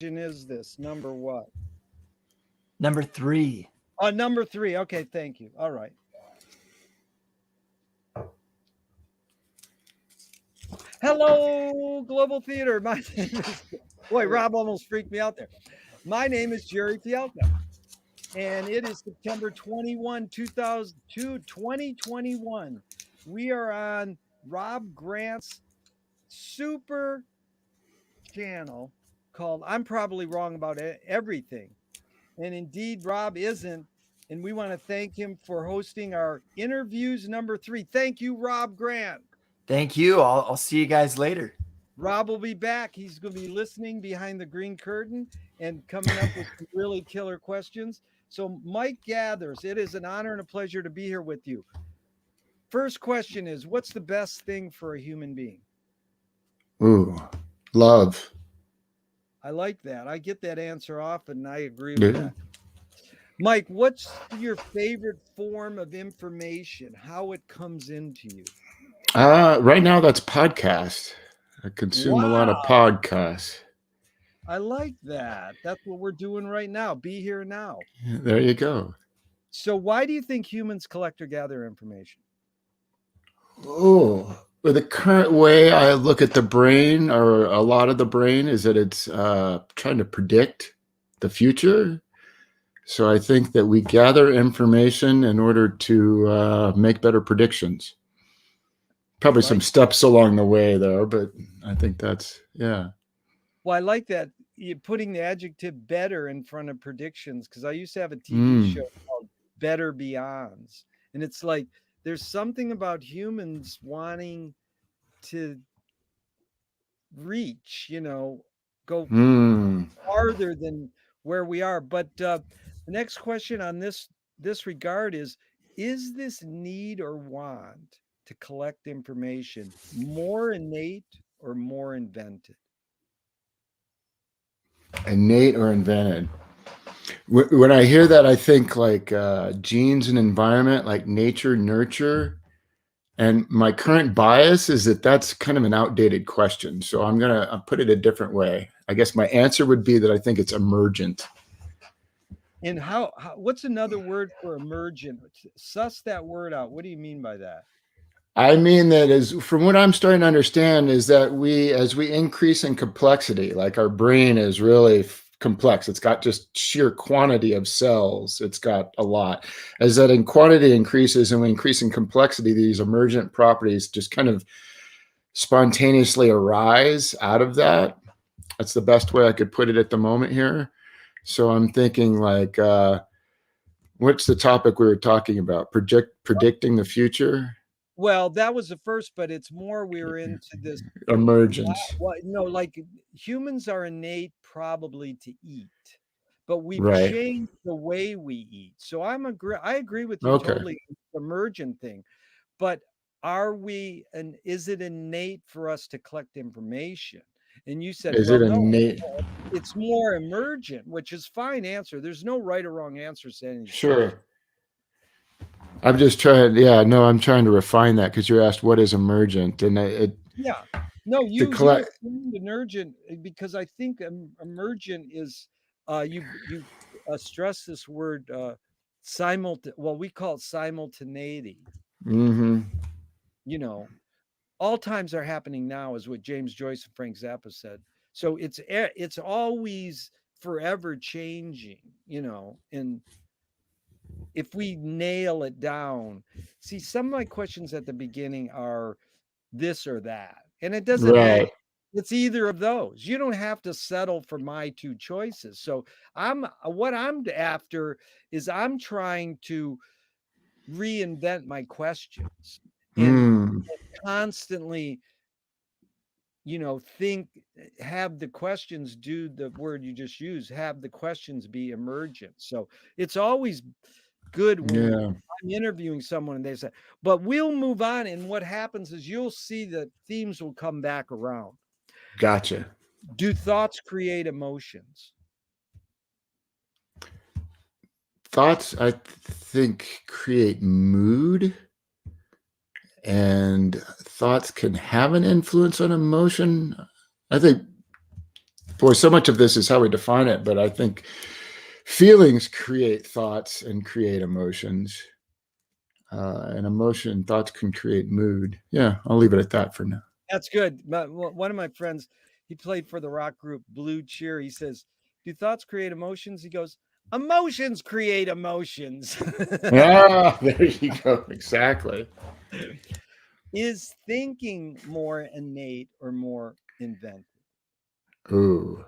Is this number what? Number 3. Number 3. Okay, thank you. All right. Hello, Global Theater. My name is boy. Rob almost freaked me out there. My name is Jerry Fialka, and it is September 21, 2021. We are on Rob Grant's super channel called I'm Probably Wrong About Everything. And indeed, Rob isn't. And we want to thank him for hosting our InnerViews number 3. Thank you, Rob Grant. Thank you. I'll see you guys later. Rob will be back. He's going to be listening behind the green curtain and coming up with some really killer questions. So, Mike Gathers, it is an honor and a pleasure to be here with you. First question is, what's the best thing for a human being? Ooh, love. I like that. I get that answer often, and I agree with that. Mike, what's your favorite form of information? How it comes into you? Right now, that's podcast. I consume a lot of podcasts. I like that. That's what we're doing right now. Be here now. There you go. So why do you think humans collect or gather information? Oh, with the current way I look at the brain, or a lot of the brain, is that it's trying to predict the future. So I think that we gather information in order to make better predictions. Probably some steps along the way, though, but I think that's, yeah. Well, I like that you're putting the adjective better in front of predictions, because I used to have a TV show called Better Beyonds. And it's like there's something about humans wanting to reach, go farther than where we are. But the next question on this regard is this need or want to collect information more innate or more invented? Innate or invented? When I hear that, I think like genes and environment, like nature, nurture. And my current bias is that that's kind of an outdated question. So I'm going to put it a different way. I guess my answer would be that I think it's emergent. And how what's another word for emergent? Suss that word out. What do you mean by that? I mean that is, from what I'm starting to understand, is that as we increase in complexity, like our brain is really complex. It's got just sheer quantity of cells. It's got a lot. As that in quantity increases and we increase in complexity, these emergent properties just kind of spontaneously arise out of that. That's the best way I could put it at the moment here. So I'm thinking like, what's the topic we were talking about? Predicting the future? Well, that was the first, but it's more we're into this emergence. Like humans are innate probably to eat, but we've changed the way we eat. So I agree with you totally. Emergent thing, but is it innate for us to collect information? And you said, innate? It's more emergent, which is fine answer. There's no right or wrong answer to anything. Sure. I'm just trying. Yeah, no, I'm trying to refine that because you asked what is emergent, and you emergent, because I think emergent is you stress this word we call it simultaneity. All times are happening now is what James Joyce and Frank Zappa said. So it's always forever changing, and if we nail it down, see, some of my questions at the beginning are this or that, and it doesn't mean it's either of those. You don't have to settle for my two choices. So what I'm after is I'm trying to reinvent my questions and constantly have the questions do the word you just used, have the questions be emergent. So it's always good when I'm interviewing someone and they say, but we'll move on. And what happens is you'll see that themes will come back around. Gotcha. Do thoughts create emotions? Thoughts, I think, create mood, and thoughts can have an influence on emotion. I think Boy, so much of this is how we define it, but I think feelings create thoughts and create emotions. And thoughts can create mood. Yeah, I'll leave it at that for now. That's good. One of my friends, he played for the rock group Blue Cheer. He says, "Do thoughts create emotions?" He goes, "Emotions create emotions." Ah, there you go. Exactly. Is thinking more innate or more invented? Ooh.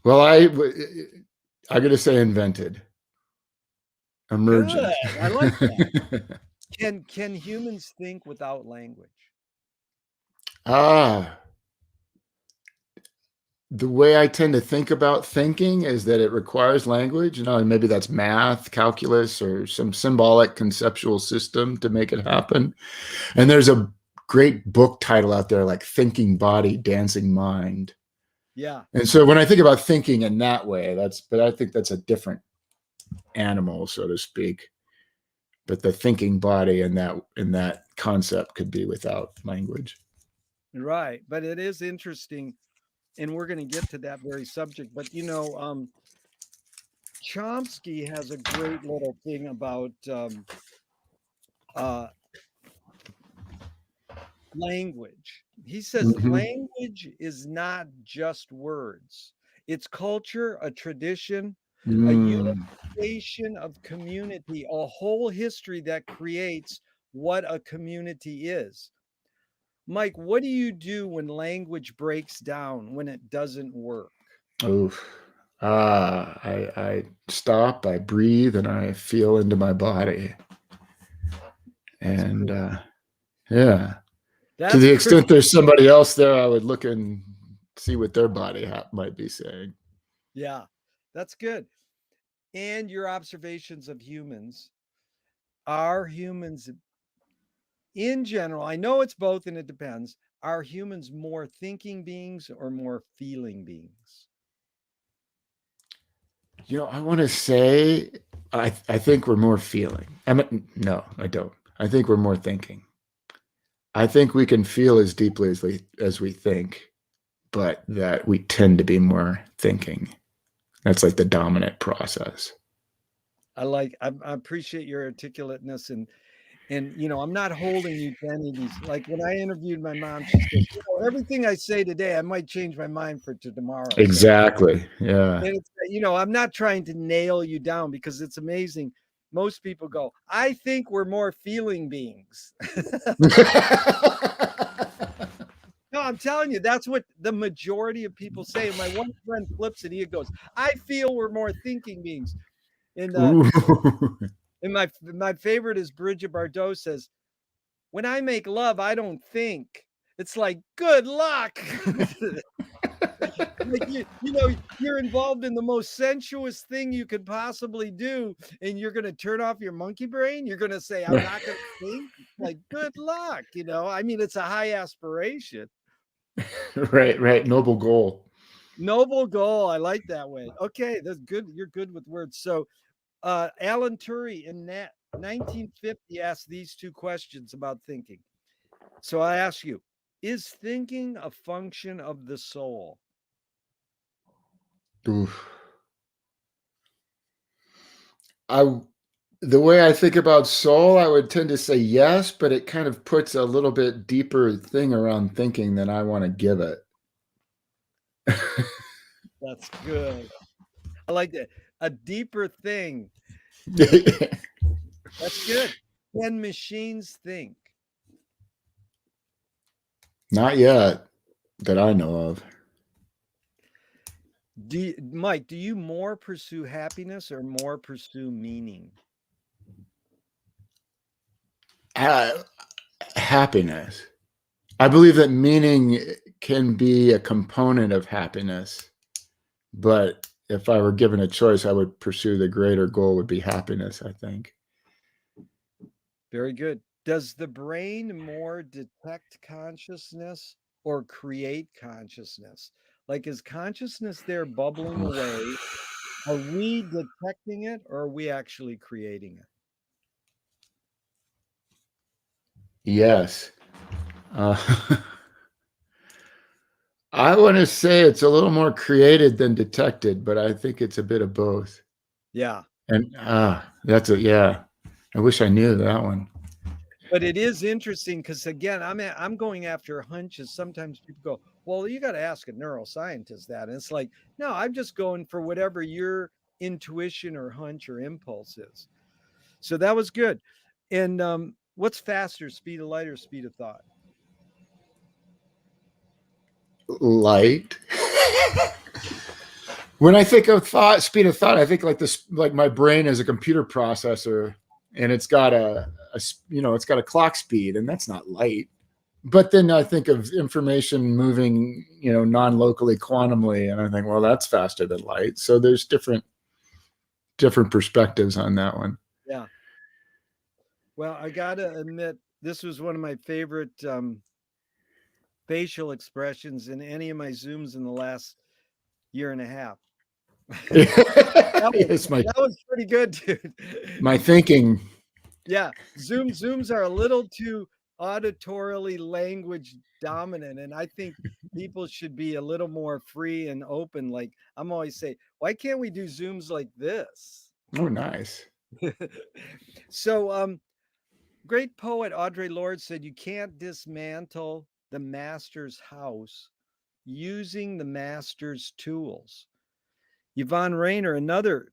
Well, I got to say invented, Good. emergent. I like that. Can humans think without language? Ah, the way I tend to think about thinking is that it requires language. Maybe that's math, calculus, or some symbolic conceptual system to make it happen. And there's a great book title out there like Thinking Body, Dancing Mind. Yeah. And so when I think about thinking in that way, but I think that's a different animal, so to speak. But the thinking body in that concept could be without language. Right. But it is interesting, and we're going to get to that very subject. But Chomsky has a great little thing about uh, language. He says Mm-hmm. language is not just words, it's culture, a tradition, a Mm. unification of community, a whole history that creates what a community is. Mike, what do you do when language breaks down, when it doesn't work? Oof. I stop, I breathe, and I feel into my body. That's And pretty. yeah, to That's the pretty. extent there's somebody else there, I would look and see what their body might be saying. Yeah, that's good. And your observations of humans. Are humans in general, I know it's both and it depends. Are humans more thinking beings or more feeling beings? I want to say I think we're more feeling. No, I don't. I think we're more thinking. I think we can feel as deeply as we think, but that we tend to be more thinking. That's like the dominant process. I appreciate your articulateness, and I'm not holding you to any of these. Like when I interviewed my mom, she said, everything I say today, I might change my mind for to tomorrow. So Exactly. Yeah. and it's, I'm not trying to nail you down because it's amazing. Most people go, I think we're more feeling beings. No, I'm telling you, that's what the majority of people say. My one friend flips it. He goes, I feel we're more thinking beings. And Ooh. and my favorite is Bridget Bardot says, when I make love, I don't think. It's like, good luck. Like you're involved in the most sensuous thing you could possibly do, and you're gonna turn off your monkey brain. You're gonna say, I'm not gonna think. Like, good luck. I mean, it's a high aspiration. Right. Noble goal. Noble goal. I like that way. Okay, that's good. You're good with words. So Alan Turing in 1950 asked these two questions about thinking. So I ask you, is thinking a function of the soul? Oof. The way I think about soul, I would tend to say yes, but it kind of puts a little bit deeper thing around thinking than I want to give it. That's good. I like that. A deeper thing. That's good. Can machines think? Not yet that I know of. Mike, do you more pursue happiness or more pursue meaning? Happiness. I believe that meaning can be a component of happiness, but if I were given a choice, I would pursue the greater goal would be happiness, I think. Very good. Does the brain more detect consciousness or create consciousness? Like, is consciousness there bubbling away? Are we detecting it or are we actually creating it? Yes. Uh, I want to say it's a little more created than detected, but I think it's a bit of both. Yeah. And that's yeah. I wish I knew that one. But it is interesting because again, I'm going after hunches. Sometimes people go, "Well, you got to ask a neuroscientist that," and it's like, no, I'm just going for whatever your intuition or hunch or impulse is. So that was good. And what's faster, speed of light or speed of thought? Light. When I think of speed of thought, I think like this, like my brain is a computer processor, and it's got it's got a clock speed, and that's not light. But then I think of information moving, non-locally quantumly, and I think, well, that's faster than light. So there's different perspectives on that one. Yeah. Well, I gotta admit, this was one of my favorite facial expressions in any of my Zooms in the last year and a half. Yes, That was pretty good, dude. my thinking. Yeah, Zooms are a little too auditorily language dominant, and I think people should be a little more free and open. Like I'm always say, why can't we do Zooms like this? Oh, nice. So, great poet Audre Lorde said, "You can't dismantle the master's house using the master's tools." Yvonne Rainer, another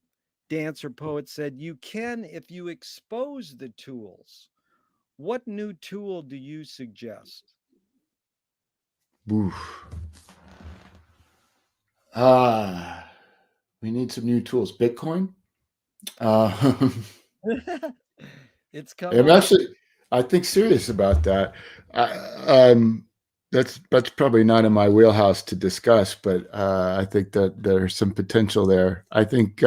dancer poet, said, "You can if you expose the tools." What new tool do you suggest? Oof. We need some new tools. Bitcoin. It's I'm coming. actually, I think, serious about that. That's probably not in my wheelhouse to discuss, but I think that there's some potential there. I think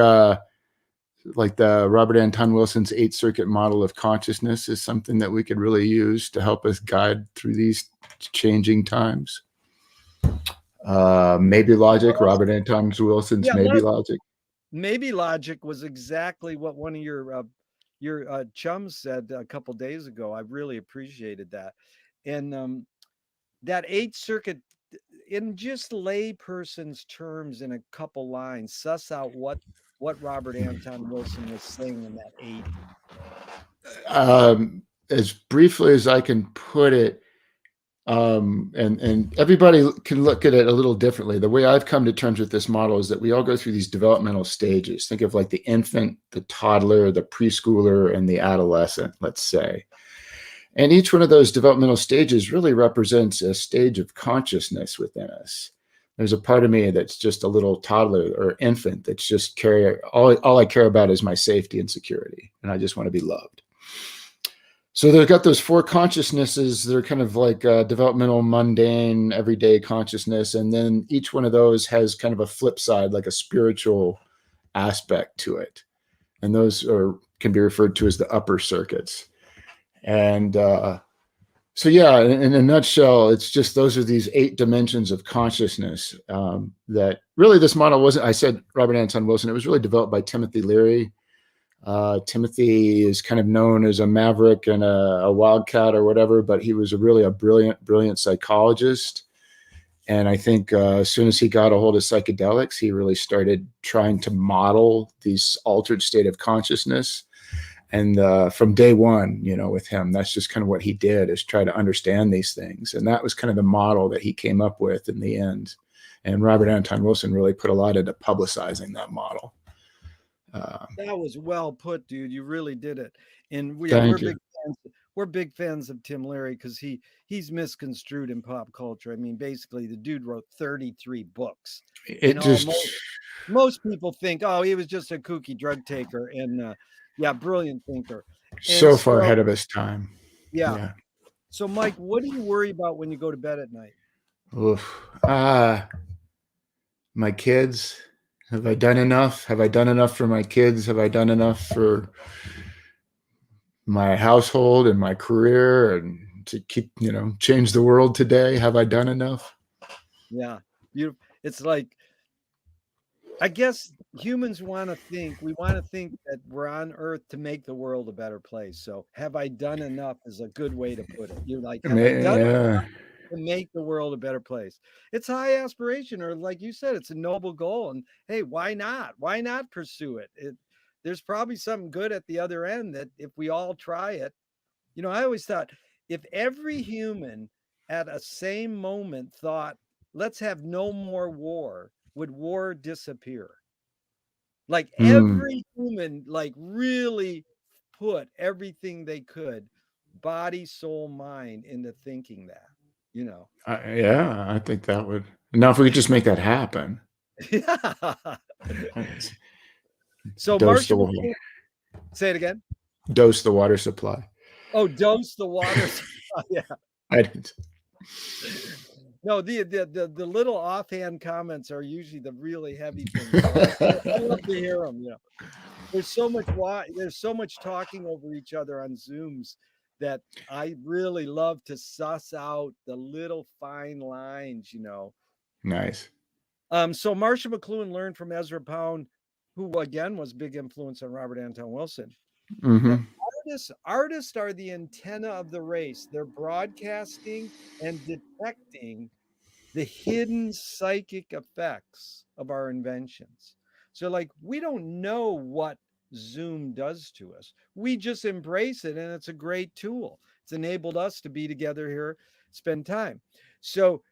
like the Robert Anton Wilson's 8-circuit model of consciousness is something that we could really use to help us guide through these changing times. Maybe logic, Robert Anton Wilson's Yeah, maybe logic. maybe logic was exactly what one of your chums said a couple days ago. I really appreciated that. And that 8-circuit, in just layperson's terms, in a couple lines, suss out what Robert Anton Wilson was saying in that 8. As briefly as I can put it, and everybody can look at it a little differently. The way I've come to terms with this model is that we all go through these developmental stages. Think of like the infant, the toddler, the preschooler, and the adolescent, let's say. And each one of those developmental stages really represents a stage of consciousness within us. There's a part of me that's just a little toddler or infant that's just all I care about is my safety and security, and I just want to be loved. So they've got those 4 consciousnesses. They're kind of like developmental, mundane, everyday consciousness. And then each one of those has kind of a flip side, like a spiritual aspect to it. And those can be referred to as the upper circuits. And so, yeah, in a nutshell, it's just those are these 8 dimensions of consciousness that really this model wasn't, I said Robert Anton Wilson, it was really developed by Timothy Leary. Timothy is kind of known as a maverick and a wildcat or whatever, but he was really a brilliant psychologist. And I think as soon as he got a hold of psychedelics, he really started trying to model these altered state of consciousness. And from day one, with him, that's just kind of what he did, is try to understand these things. And that was kind of the model that he came up with in the end. And Robert Anton Wilson really put a lot into publicizing that model. That was well put, dude. You really did it. And Thank you. We're big fans of Tim Leary because he's misconstrued in pop culture. I mean, basically, the dude wrote 33 books. Most people think, oh, he was just a kooky drug taker, and brilliant thinker. So far ahead of his time. Yeah. So, Mike, what do you worry about when you go to bed at night? Oof. My kids. Have I done enough? Have I done enough for my kids? Have I done enough for my household and my career and to keep, change the world today? Have I done enough? Yeah. It's like, I guess humans want to think that we're on Earth to make the world a better place. So have I done enough is a good way to put it. You're like, have I done enough? to make the world a better place. It's high aspiration, or like you said, it's a noble goal. And hey, why not? Why not pursue it? There's probably something good at the other end that if we all try it, I always thought if every human at a same moment thought, let's have no more war, would war disappear? Like Hmm. every human, like really put everything they could, body, soul, mind, into thinking that, you know. Yeah, I think that would. Now, if we could just make that happen, Yeah. let's So dose Marshall the water, McLuhan, say it again. dose the water supply. Oh, dose the water. Yeah. I didn't. No, the little offhand comments are usually the really heavy things. I love to hear them. There's so much talking over each other on Zooms that I really love to suss out the little fine lines. Nice. So Marshall McLuhan learned from Ezra Pound, who again was a big influence on Robert Anton Wilson, that Mm-hmm. artists are the antenna of the race. They're broadcasting and detecting the hidden psychic effects of our inventions. So, like, we don't know what Zoom does to us. We just embrace it, and it's a great tool. It's enabled us to be together here, spend time. So,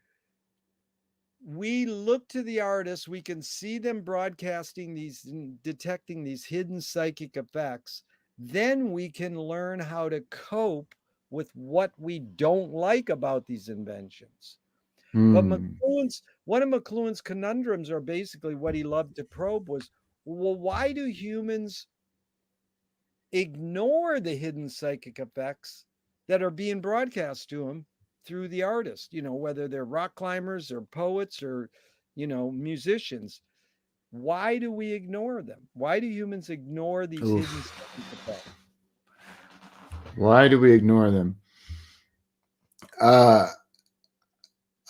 we look to the artists, we can see them broadcasting these, detecting these hidden psychic effects. Then we can learn how to cope with what we don't like about these inventions. But Hmm. one of McLuhan's conundrums, or basically what he loved to probe, was, well, why do humans ignore the hidden psychic effects that are being broadcast to them through the artist? Whether they're rock climbers or poets or, musicians. Why do we ignore them? Why do humans ignore these hidden Oof. psychic effects? Why do we ignore them? Uh,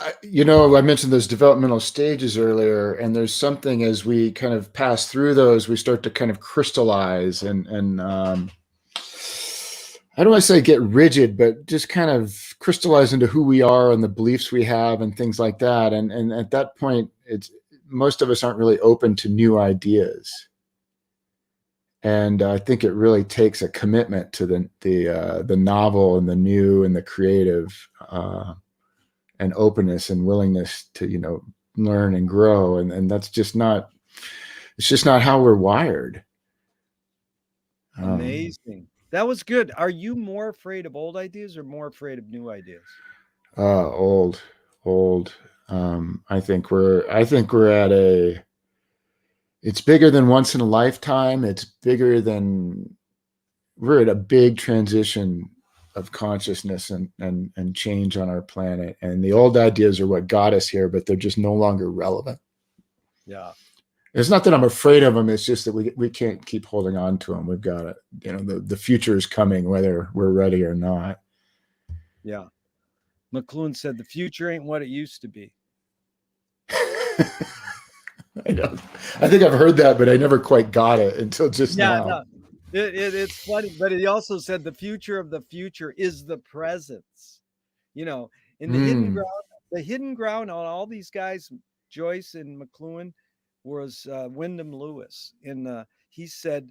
I mentioned those developmental stages earlier, and there's something as we kind of pass through those, we start to kind of crystallize and I don't want to say get rigid, but just kind of crystallize into who we are and the beliefs we have and things like that. And at that point, it's most of us aren't really open to new ideas. And I think it really takes a commitment to the novel and the new and the creative. And openness and willingness to learn and grow, and that's just not it's just not how we're wired. Amazing. That was good. Are you more afraid of old ideas or more afraid of new ideas? Old. I think we're at a it's bigger than once in a lifetime. It's bigger than we're at a big transition of consciousness and change on our planet, and the old ideas are what got us here, but they're just no longer relevant. Yeah. It's not that I'm afraid of them. It's just that we can't keep holding on to them. We've got to, the future is coming, whether we're ready or not. Yeah. McLuhan said the future ain't what it used to be. I think I've heard that, but I never quite got it until just now. No. It's funny, but he also said the future of the future is the presence. In the hidden ground on all these guys, Joyce and McLuhan, was Wyndham Lewis. And he said,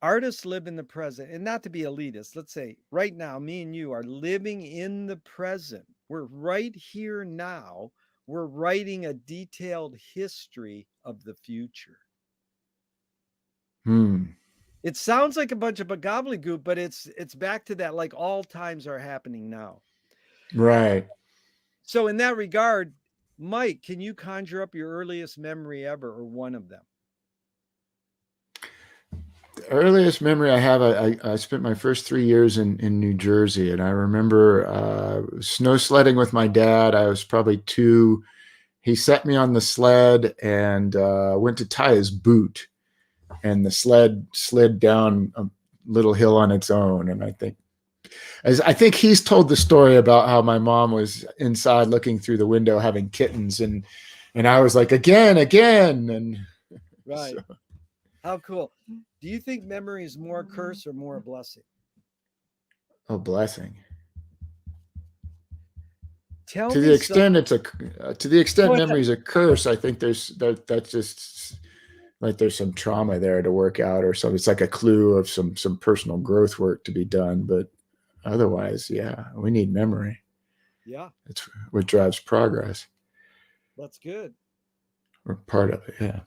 artists live in the present, and not to be elitist. Let's say right now, me and you are living in the present. We're right here now. We're writing a detailed history of the future. It sounds like a bunch of gobbledygook, but it's back to that, like, all times are happening now. Right. So in that regard, Mike, can you conjure up your earliest memory ever, or one of them? The earliest memory I have, I spent my first 3 years in New Jersey, and I remember snow sledding with my dad. I was probably 2. He set me on the sled and went to tie his boot, and the sled slid down a little hill on its own. And I think he's told the story about how my mom was inside looking through the window having kittens, and I was like, again, and right. So. How cool. Do you think memory is more a curse or more a blessing? A blessing. Tell To the me extent it's a to the extent Go ahead. memory is a curse, I think that's just like there's some trauma there to work out or something. It's like a clue of some personal growth work to be done. But otherwise, yeah, we need memory. Yeah, It's what drives progress, that's good. or part of it. Yeah.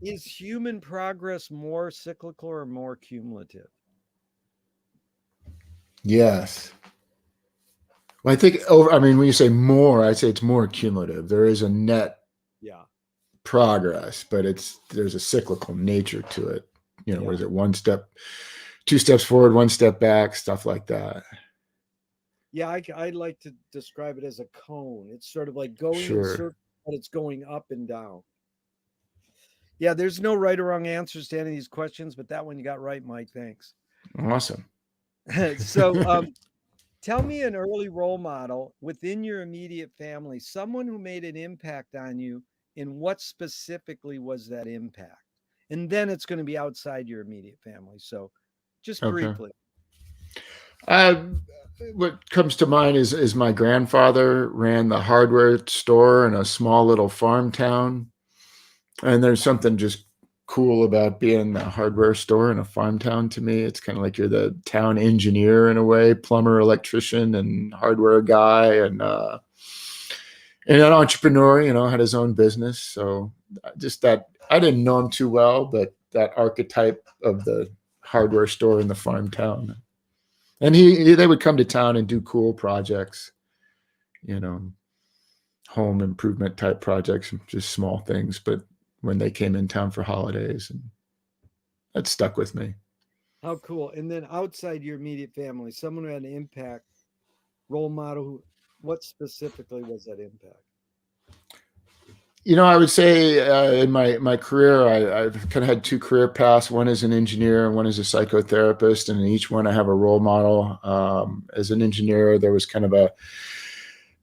Is human progress more cyclical or more cumulative? Yes. Well, I think over. I mean, when you say more, I'd say it's more cumulative. There is a net Yeah, progress, but there's a cyclical nature to it. You know, yeah. what is it? One step, two steps forward, one step back, stuff like that. Yeah, I like to describe it as a cone. It's sort of like going in Sure. circles, but it's going up and down. Yeah, there's no right or wrong answers to any of these questions, but that one you got right, Mike. Thanks. Awesome. So, tell me an early role model within your immediate family, someone who made an impact on you, and what specifically was that impact? And then it's going to be outside your immediate family. So, just Okay. briefly. Uh, what comes to mind is my grandfather ran the hardware store in a small little farm town, and there's something just cool about being a hardware store in a farm town to me. It's kind of like you're the town engineer in a way, plumber, electrician, and hardware guy, and an entrepreneur. You know, had his own business. So just that I didn't know him too well, but that archetype of the hardware store in the farm town. And they would come to town and do cool projects, you know, home improvement type projects, just small things. But when they came in town for holidays, and that stuck with me. How cool. And then outside your immediate family, someone who had an impact, role model, what specifically was that impact? You know, I would say in my career, I've kind of had two career paths. One is an engineer, and one is a psychotherapist. And in each one, I have a role model. As an engineer, there was kind of a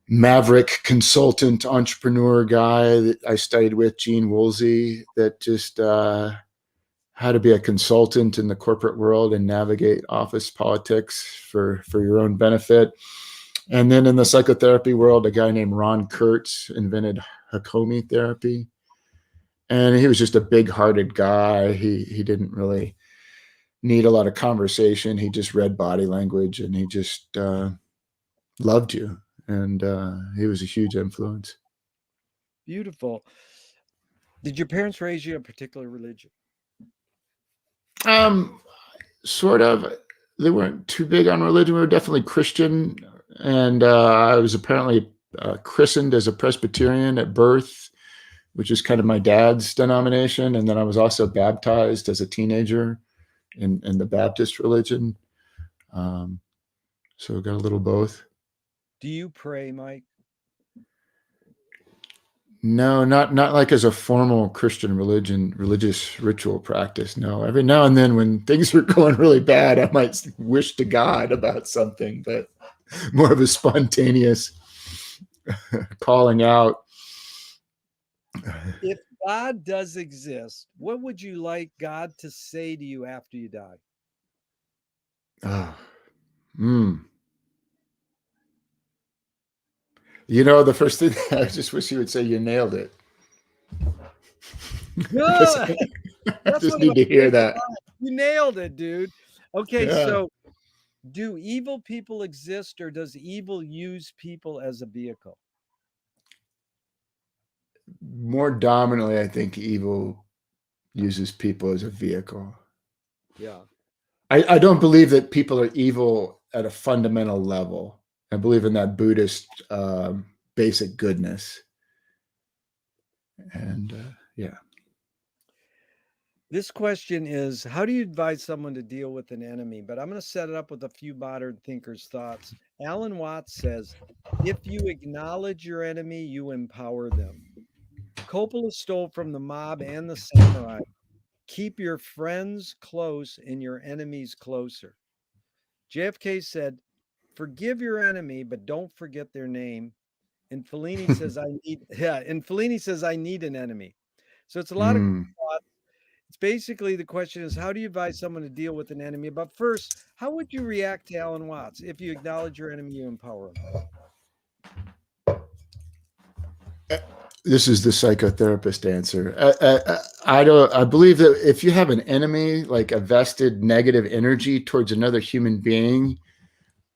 maverick consultant entrepreneur guy that I studied with, Gene Woolsey, that just how to be a consultant in the corporate world and navigate office politics for your own benefit. And then in the psychotherapy world, a guy named Ron Kurtz invented Hakomi therapy. And he was just a big-hearted guy. He didn't really need a lot of conversation. He just read body language, and he just loved you. And he was a huge influence. Beautiful. Did your parents raise you a particular religion? Um, sort of. They weren't too big on religion. We were definitely Christian, and I was apparently christened as a Presbyterian at birth, which is kind of my dad's denomination. And then I was also baptized as a teenager in the Baptist religion. Um, so got a little both. Do you pray, Mike? No, not like as a formal Christian religious ritual practice. No, every now and then when things are going really bad, I might wish to God about something, but more of a spontaneous calling out. If God does exist, what would you like God to say to you after you die? Oh, mm. You know, the first thing I just wish you would say, you nailed it. Good. I That's just one of my need to hear favorite that. lines. You nailed it, dude. Okay, Yeah. so do evil people exist, or does evil use people as a vehicle? More dominantly, I think evil uses people as a vehicle. Yeah. I don't believe that people are evil at a fundamental level. I believe in that Buddhist basic goodness. And yeah. This question is, how do you advise someone to deal with an enemy? But I'm going to set it up with a few modern thinkers' thoughts. Alan Watts says, if you acknowledge your enemy, you empower them. Coppola stole from the mob and the samurai. Keep your friends close and your enemies closer. JFK said, forgive your enemy, but don't forget their name. And Fellini says, I need an enemy. So it's a lot of Mm. thought. It's basically the question is, how do you advise someone to deal with an enemy? But first, how would you react to Alan Watts? If you acknowledge your enemy, you empower him. This is the psychotherapist answer. I don't. I believe that if you have an enemy, like a vested negative energy towards another human being,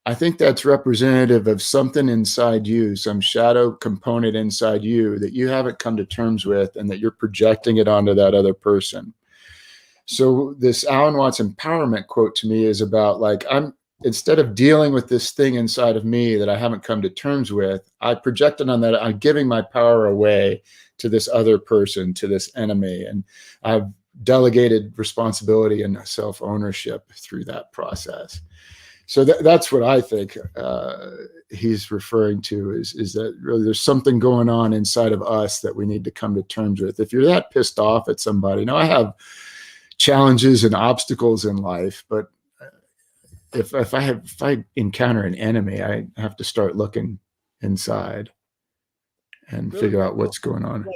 I think that's representative of something inside you, some shadow component inside you that you haven't come to terms with, and that you're projecting it onto that other person. So this Alan Watts empowerment quote to me is about like, I'm, instead of dealing with this thing inside of me that I haven't come to terms with, I project it on that. I'm giving my power away to this other person, to this enemy, and I've delegated responsibility and self-ownership through that process. So that's what I think he's referring to, is that really there's something going on inside of us that we need to come to terms with. If you're that pissed off at somebody, now I have challenges and obstacles in life, but if I encounter an enemy, I have to start looking inside and Really figure good. out what's going on.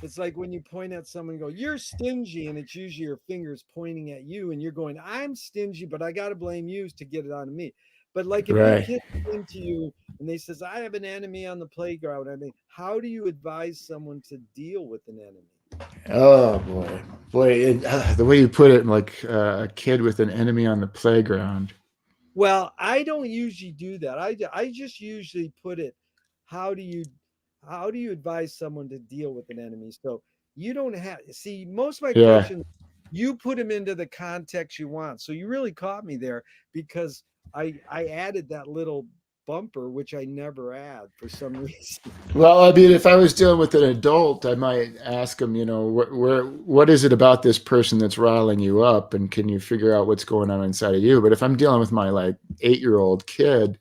It's like when you point at someone and go, "You're stingy," and it's usually your fingers pointing at you, and you're going, "I'm stingy, but I got to blame you to get it on me." But like if your Right. kid came to you and they says, "I have an enemy on the playground," I mean, how do you advise someone to deal with an enemy? Oh boy, the way you put it, like a kid with an enemy on the playground. Well, I don't usually do that. I just usually put it, how do you advise someone to deal with an enemy? So you don't have see most of my Yeah. questions, you put them into the context you want. So you really caught me there because I added that little bumper which I never add for some reason. Well, I mean, if I was dealing with an adult, I might ask them, you know, what is it about this person that's riling you up, and can you figure out what's going on inside of you? But if I'm dealing with my like 8-year-old kid,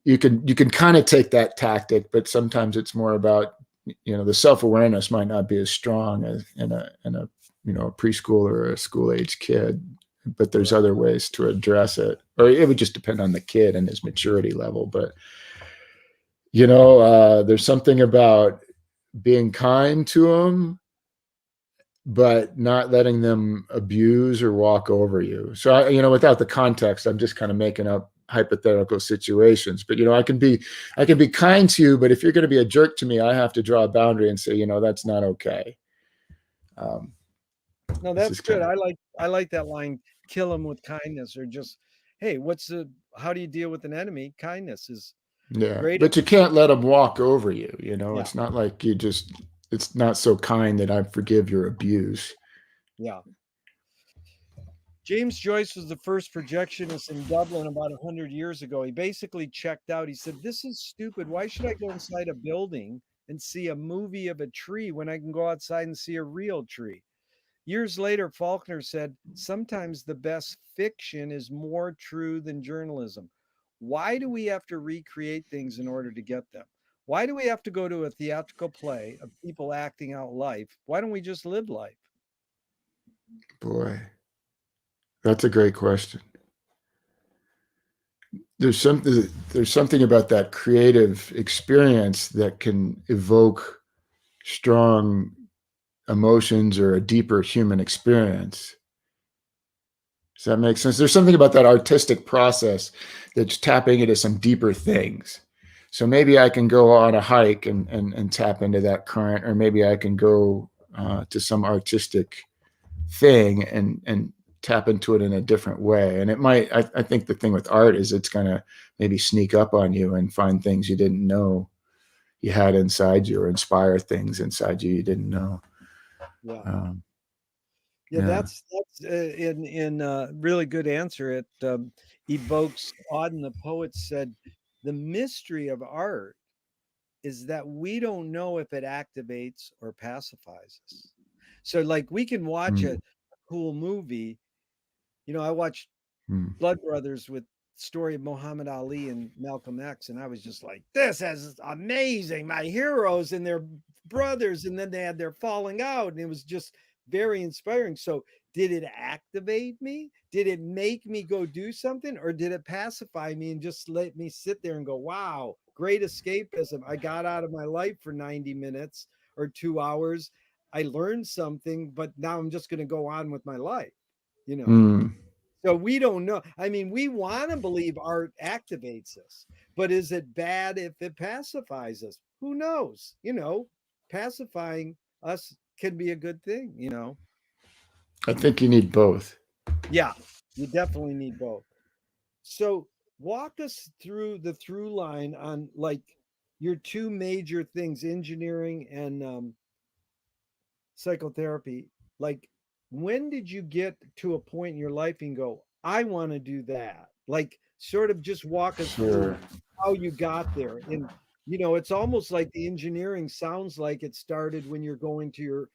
you can kind of take that tactic, but sometimes it's more about, you know, the self-awareness might not be as strong as in a you know, a preschool or a school age kid, but there's Right. other ways to address it, or it would just depend on the kid and his maturity level. But you know, there's something about being kind to them, but not letting them abuse or walk over you. So, you know, without the context, I'm just kind of making up hypothetical situations. But you know, I can be kind to you, but if you're going to be a jerk to me, I have to draw a boundary and say, you know, that's not okay. Um, No, this that's is good. kind of, I like that line, kill them with kindness, or just, hey, what's the how do you deal with an enemy? Kindness is yeah, great. but you can't let them walk over you. You know, Yeah. it's not like you just. It's not so kind that I forgive your abuse. Yeah. James Joyce was the first projectionist in Dublin about 100 years ago. He basically checked out. He said, "This is stupid. Why should I go inside a building and see a movie of a tree when I can go outside and see a real tree?" Years later, Faulkner said, "Sometimes the best fiction is more true than journalism." Why do we have to recreate things in order to get them? Why do we have to go to a theatrical play of people acting out life? Why don't we just live life? Boy, that's a great question. There's something about that creative experience that can evoke strong emotions or a deeper human experience. Does that make sense? There's something about that artistic process that's tapping into some deeper things. So maybe I can go on a hike and tap into that current, or maybe I can go to some artistic thing and tap into it in a different way. And it might, I think the thing with art is it's going to maybe sneak up on you and find things you didn't know you had inside you, or inspire things inside you didn't know. Yeah. Um, Yeah, yeah. that's in really good answer. It evokes Auden the poet said, "The mystery of art is that we don't know if it activates or pacifies us." So, like, we can watch Mm, a cool movie. You know, I watched mm, Blood Brothers with story of Muhammad Ali and Malcolm X, and I was just like, "This is amazing! My heroes and their brothers, and then they had their falling out, and it was just very inspiring." So, did it activate me? Did it make me go do something, or did it pacify me and just let me sit there and go, "Wow, great escapism! I got out of my life for 90 minutes or 2 hours. I learned something, but now I'm just going to go on with my life." You know. mm. So we don't know. I mean, we want to believe art activates us, but is it bad if it pacifies us? who knows? Pacifying us can be a good thing, I think you need both. Yeah, you definitely need both. So walk us through the through line on like your two major things, engineering and psychotherapy. Like, when did you get to a point in your life and go, I want to do that? Like, sort of just walk us through Sure. how you got there. And, it's almost like the engineering sounds like it started when you're going to your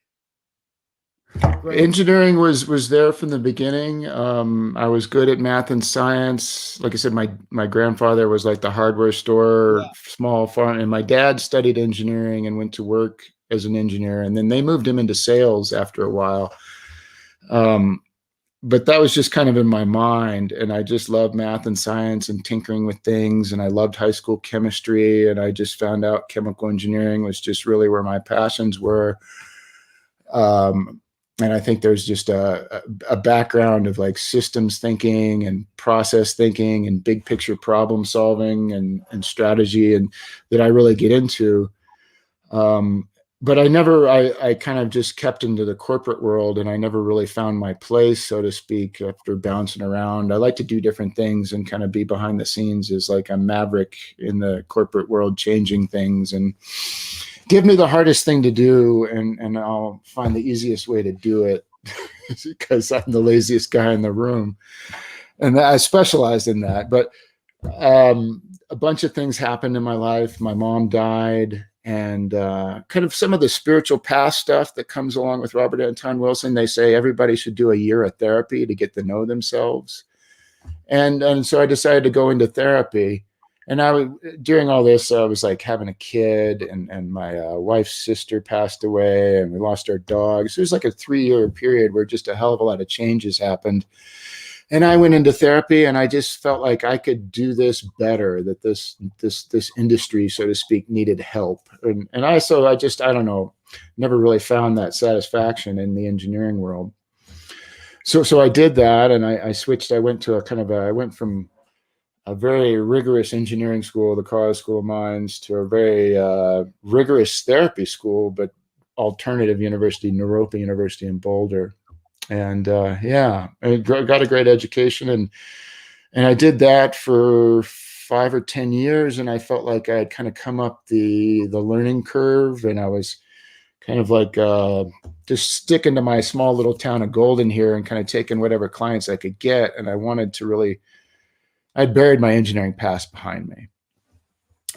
grad. Engineering was there from the beginning. I was good at math and science. Like I said, my grandfather was like the hardware store, Yeah. small farm, and my dad studied engineering and went to work as an engineer. And then they moved him into sales after a while. Um, but that was just kind of in my mind, and I just loved math and science and tinkering with things, and I loved high school chemistry, and I just found out chemical engineering was just really where my passions were. And I think there's just a background of like systems thinking and process thinking and big picture problem solving and strategy, and that I really get into. Um, but I kind of just kept into the corporate world, and I never really found my place, so to speak, after bouncing around. I like to do different things and kind of be behind the scenes as like a maverick in the corporate world, changing things, and give me the hardest thing to do, and I'll find the easiest way to do it because I'm the laziest guy in the room. And I specialized in that. But a bunch of things happened in my life. My mom died, and kind of some of the spiritual path stuff that comes along with Robert Anton Wilson. They say everybody should do a year of therapy to get to know themselves. And so I decided to go into therapy. And during all this, I was like having a kid, and my wife's sister passed away, and we lost our dog. So it was like a 3-year period where just a hell of a lot of changes happened. And I went into therapy, and I just felt like I could do this better, that this industry, so to speak, needed help. And I don't know, never really found that satisfaction in the engineering world. So I did that, and I switched. I went to I went from a very rigorous engineering school, the Colorado School of Mines, to a very rigorous therapy school, but alternative university, Naropa University in Boulder. And yeah, I got a great education, and I did that for 5 or 10 years, and I felt like I had kind of come up the learning curve, and I was kind of like just sticking to my small little town of Golden here and kind of taking whatever clients I could get. And I wanted to really, I buried my engineering past behind me,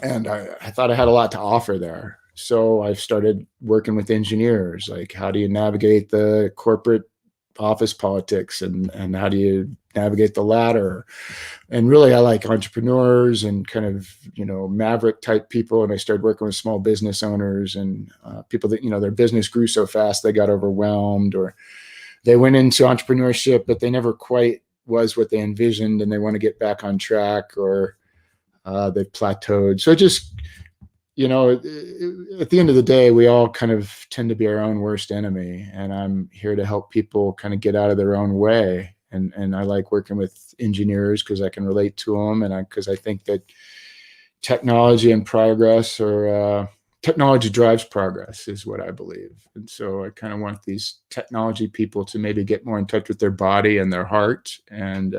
and I thought I had a lot to offer there. So I started working with engineers, like how do you navigate the corporate office politics, and how do you navigate the ladder. And really I like entrepreneurs and kind of maverick type people, and I started working with small business owners and people that their business grew so fast they got overwhelmed, or they went into entrepreneurship but they never quite was what they envisioned, and they want to get back on track, or they've plateaued. So just at the end of the day, we all kind of tend to be our own worst enemy, and I'm here to help people kind of get out of their own way. And I like working with engineers because I can relate to them, and because I think that technology and progress, or technology drives progress, is what I believe. And so I kind of want these technology people to maybe get more in touch with their body and their heart, and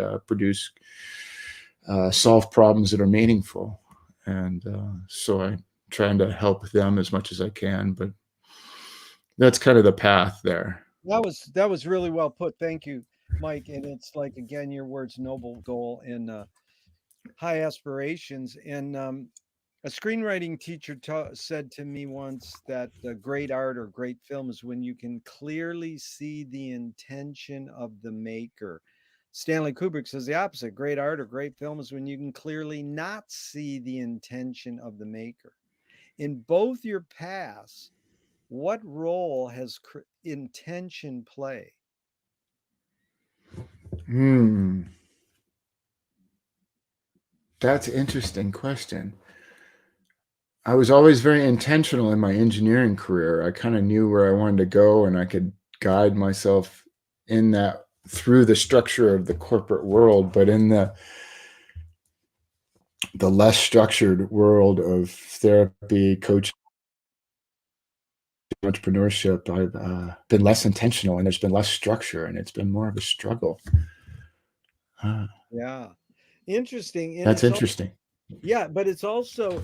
solve problems that are meaningful. And so I'm trying to help them as much as I can, but that's kind of the path there. That was really well put. Thank you, Mike. And it's like, again, your words, noble goal and high aspirations. And a screenwriting teacher said to me once that great art or great film is when you can clearly see the intention of the maker. Stanley Kubrick says the opposite. Great art or great film is when you can clearly not see the intention of the maker. In both your paths, what role has intention play? That's an interesting question. I was always very intentional in my engineering career. I kind of knew where I wanted to go, and I could guide myself in that through the structure of the corporate world. But in the less structured world of therapy, coaching, entrepreneurship, I've been less intentional, and there's been less structure, and it's been more of a struggle. Yeah. Interesting. And That's it's all, interesting. yeah, but it's also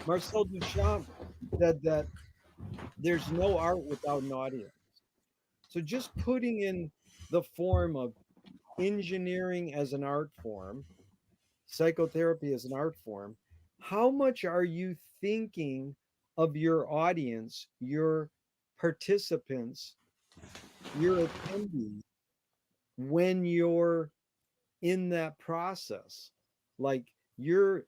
Marcel Duchamp said that there's no art without an audience. So just putting in the form of engineering as an art form, psychotherapy as an art form, how much are you thinking of your audience, your participants, your attendees when you're in that process? Like you're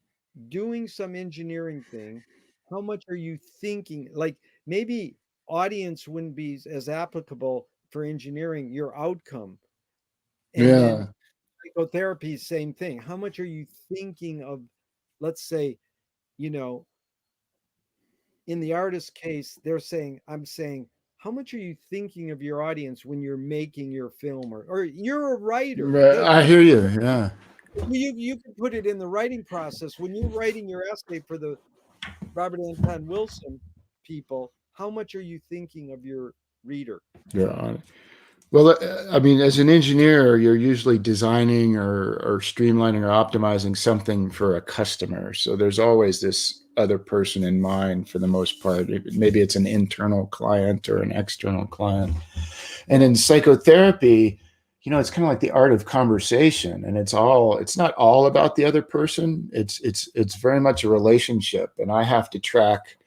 doing some engineering thing. How much are you thinking? Like maybe audience wouldn't be as applicable for engineering your outcome. And then Yeah. psychotherapy, same thing. How much are you thinking of, let's say, you know, in the artist case, I'm saying, how much are you thinking of your audience when you're making your film or you're a writer? I hear you. Yeah. You can put it in the writing process. When you're writing your essay for the Robert Anton Wilson people, how much are you thinking of your reader? You're on it. Well, I mean, as an engineer, you're usually designing or streamlining or optimizing something for a customer. So there's always this other person in mind for the most part. Maybe it's an internal client or an external client. And in psychotherapy, it's kind of like the art of conversation, and it's not all about the other person. It's very much a relationship, and I have to track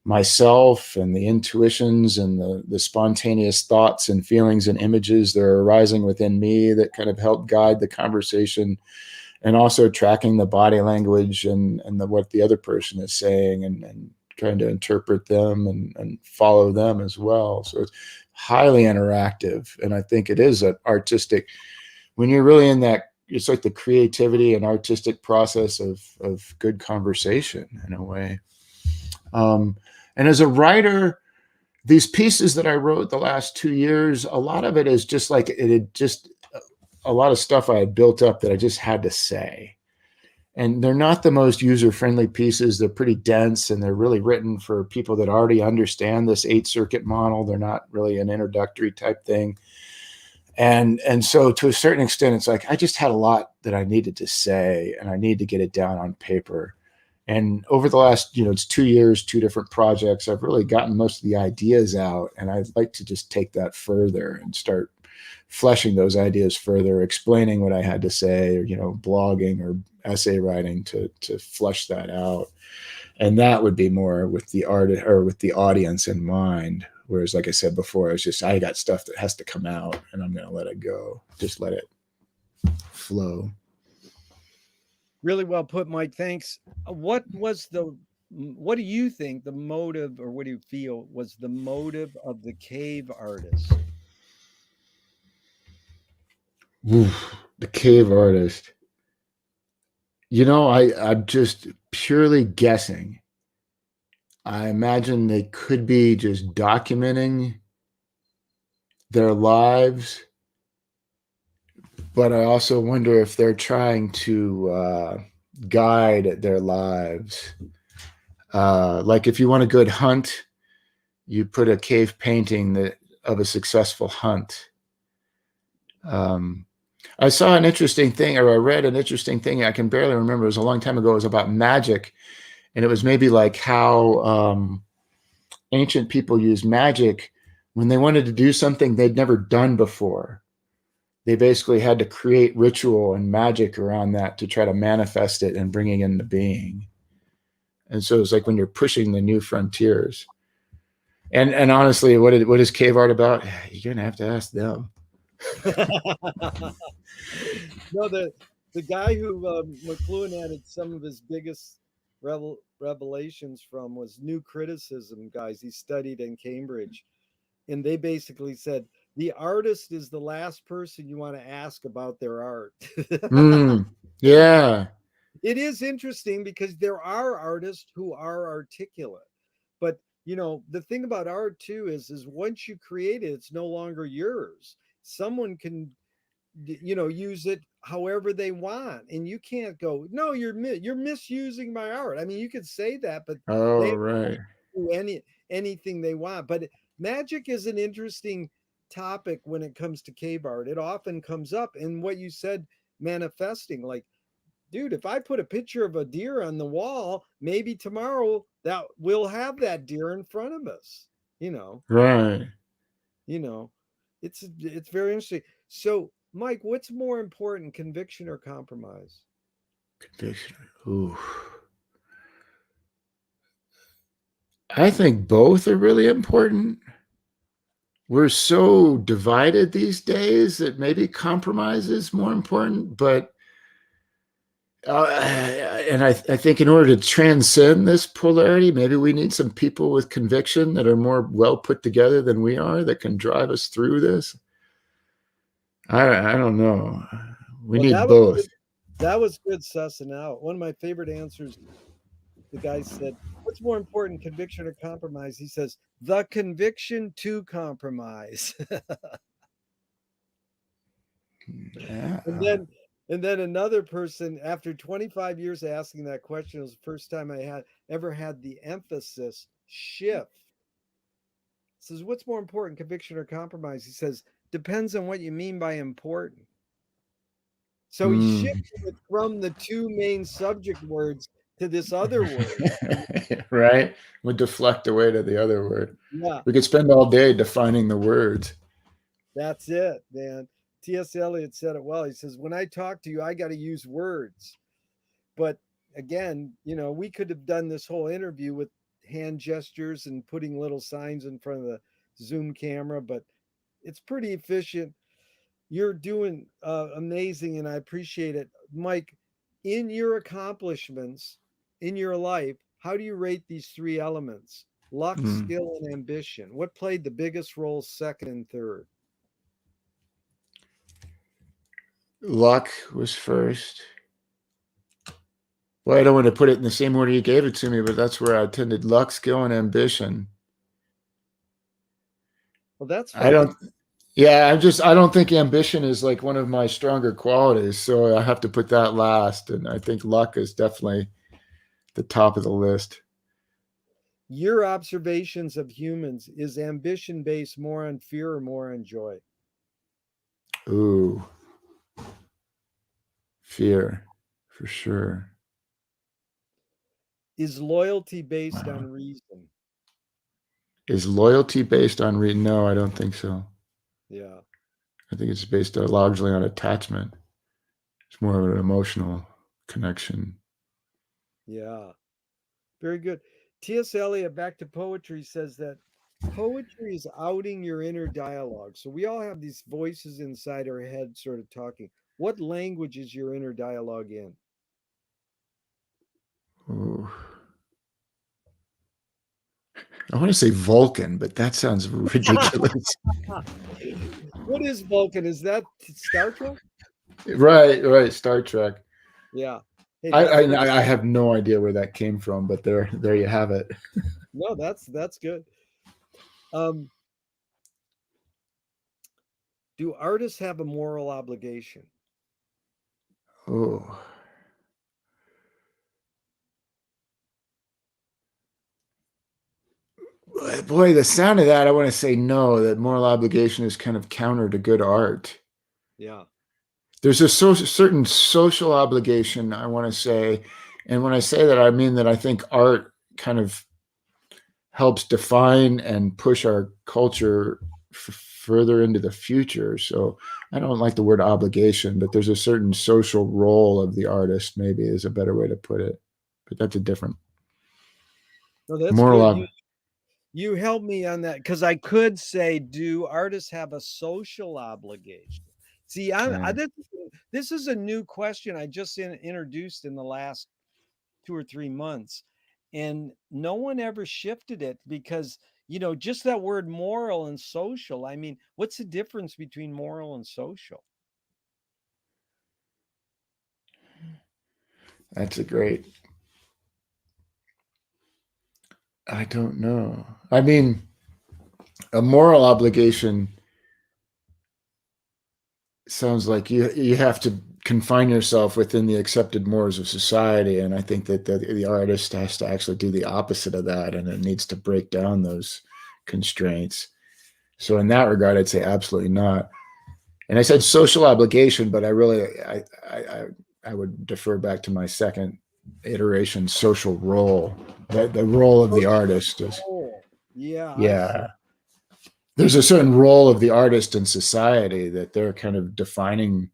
myself and the intuitions and the spontaneous thoughts and feelings and images that are arising within me that kind of help guide the conversation, and also tracking the body language and what the other person is saying, and trying to interpret them and follow them as well. So it's highly interactive, and I think it is an artistic, when you're really in that, it's like the creativity and artistic process of good conversation in a way. And as a writer, these pieces that I wrote the last 2 years, a lot of it is just like it had just a lot of stuff I had built up that I just had to say. And they're not the most user-friendly pieces. They're pretty dense, and they're really written for people that already understand this 8-circuit model. They're not really an introductory type thing. And so to a certain extent, it's like I just had a lot that I needed to say, and I need to get it down on paper. And over the last, it's 2 years, 2 different projects, I've really gotten most of the ideas out, and I'd like to just take that further and start fleshing those ideas further, explaining what I had to say, or, blogging or essay writing to flesh that out. And that would be more with the art or with the audience in mind. Whereas, like I said before, it's just, I got stuff that has to come out, and I'm going to let it go. Just let it flow. Really well put, Mike. Thanks. What do you think the motive, or what do you feel was the motive of the cave artist? Oof, the cave artist. I'm just purely guessing. I imagine they could be just documenting their lives, but I also wonder if they're trying to guide their lives. Like if you want a good hunt, you put a cave painting of a successful hunt. I saw an interesting thing, or I read an interesting thing. I can barely remember. It was a long time ago. It was about magic, and it was maybe like how ancient people used magic when they wanted to do something they'd never done before. They basically had to create ritual and magic around that to try to manifest it and bring it into being. And so it's like when you're pushing the new frontiers. And honestly, what is cave art about? You're gonna have to ask them. No, the guy who McLuhan added some of his biggest revelations from was new criticism guys he studied in Cambridge, and they basically said the artist is the last person you want to ask about their art. Yeah. It is interesting because there are artists who are articulate, but the thing about art too is once you create it, it's no longer yours. Someone can use it however they want, and you can't go, no, you're misusing my art. I mean, you could say that, but Oh, they right. do any anything they want. But magic is an interesting topic when it comes to cave art. It often comes up in what you said, manifesting. Like, dude, if I put a picture of a deer on the wall, maybe tomorrow that we'll have that deer in front of us. You know, Right. you know, it's very interesting. So, Mike, what's more important, conviction or compromise? Conviction. Ooh. I think both are really important. We're so divided these days that maybe compromise is more important, but and I think in order to transcend this polarity, maybe we need some people with conviction that are more well put together than we are that can drive us through this. I don't know. We Well, need both. that was good sussing out. One of my favorite answers, the guy said, what's more important, conviction or compromise? He says, the conviction to compromise. Yeah. And then another person, after 25 years of asking that question, it was the first time I had ever had the emphasis shift. Says, what's more important, conviction or compromise? He says, depends on what you mean by important. So he Mm. shifted it from the two main subject words to this other word. Right? We deflect away to the other word. Yeah, We could spend all day defining the words. that's it, man. T.S. Eliot said it well. He says, when I talk to you, I got to use words. But again, we could have done this whole interview with hand gestures and putting little signs in front of the Zoom camera, but it's pretty efficient. You're doing amazing, and I appreciate it. Mike, in your accomplishments in your life, how do you rate these three elements? Luck, Mm. skill, and ambition. What played the biggest role, second and third? Luck was first. Well, I don't want to put it in the same order you gave it to me, but that's where I attended luck, skill, and ambition. Well, that's I fine. don't, yeah, I don't think ambition is like one of my stronger qualities. So I have to put that last. And I think luck is definitely the top of the list. Your observations of humans, is ambition based more on fear or more on joy? Ooh, fear for sure. Is loyalty based Wow. on reason? Is loyalty based on No, I don't think so. Yeah. I think it's based largely on attachment. It's more of an emotional connection. Yeah. Very good. T.S. Eliot, back to poetry, says that poetry is outing your inner dialogue. So we all have these voices inside our head sort of talking. What language is your inner dialogue in? Ooh. I want to say Vulcan, but that sounds ridiculous. What is Vulcan? Is that Star Trek? Right. Star Trek. Yeah. Hey, I, that's very I I have no idea where that came from, but there you have it. no, that's good. Um, do artists have a moral obligation? Oh boy, the sound of that, I want to say no. That moral obligation is kind of counter to good art. Yeah. There's a certain social obligation, I want to say, and when I say that, I mean that I think art kind of helps define and push our culture further into the future. So I don't like the word obligation, but there's a certain social role of the artist, maybe is a better way to put it. But that's a different No, that's moral good. ob. You help me on that because I could say, do artists have a social obligation? See, Yeah. this is a new question I just introduced in the last 2 or 3 months, and no one ever shifted it because just that word moral and social. I mean, what's the difference between moral and social? That's a great. I don't know. I mean, a moral obligation sounds like you have to confine yourself within the accepted mores of society, and I think that the artist has to actually do the opposite of that, and it needs to break down those constraints. So in that regard, I'd say absolutely not. And I said social obligation, but I would defer back to my second iteration, social role. The role of the artist is, Oh, yeah, I see. yeah. There's a certain role of the artist in society that they're kind of defining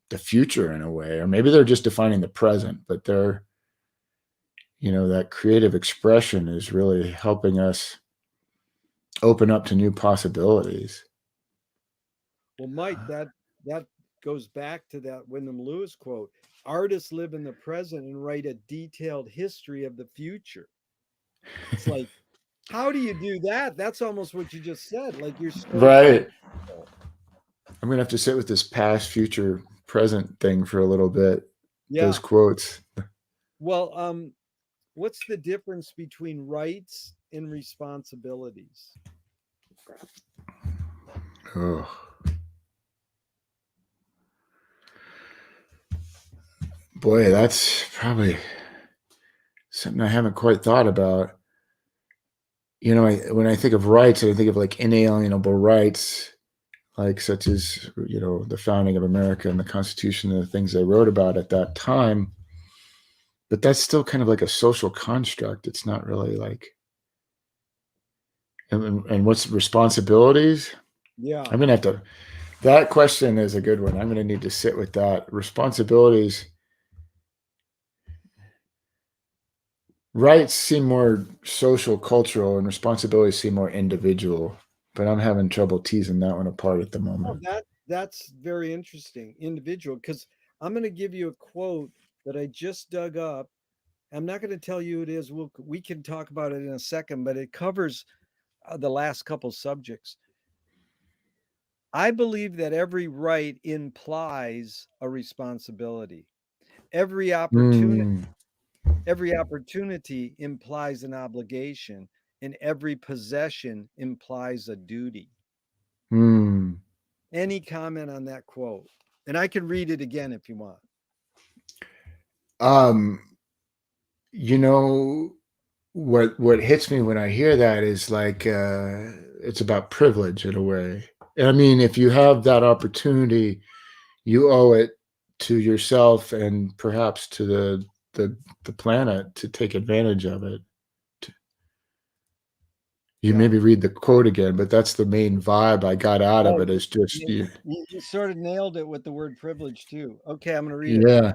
the future in a way, or maybe they're just defining the present, but they're, that creative expression is really helping us open up to new possibilities. Well, Mike, that goes back to that Wyndham Lewis quote. Artists live in the present and write a detailed history of the future. It's like, how do you do that? That's almost what you just said. Like you're storytelling. Right. I'm going to have to sit with this past, future, present thing for a little bit. Those Yeah. quotes. Well, what's the difference between rights and responsibilities? Oh. Boy, that's probably something I haven't quite thought about. When I think of rights, I think of like inalienable rights, like such as, the founding of America and the Constitution and the things they wrote about at that time. But that's still kind of like a social construct. It's not really like, and what's responsibilities? Yeah. I'm going to have to, that question is a good one. I'm going to need to sit with that. Responsibilities, rights seem more social, cultural, and responsibilities seem more individual. But I'm having trouble teasing that one apart at the Oh, moment. that's very interesting. Individual, because I'm going to give you a quote that I just dug up. I'm not going to tell you who it is. We can talk about it in a second, but it covers the last couple subjects. I believe that every right implies a responsibility. Every opportunity Mm, every opportunity implies an obligation, and every possession implies a duty. mm. Any comment on that quote? And I can read it again if you want. Um, you know what hits me when I hear that is like it's about privilege in a way. I mean, if you have that opportunity, you owe it to yourself and perhaps to the the planet to take advantage of it. You Yeah. maybe read the quote again, but that's the main vibe I got out of Oh, it. Is just you sort of nailed it with the word privilege too. Okay, I'm going to read it. yeah,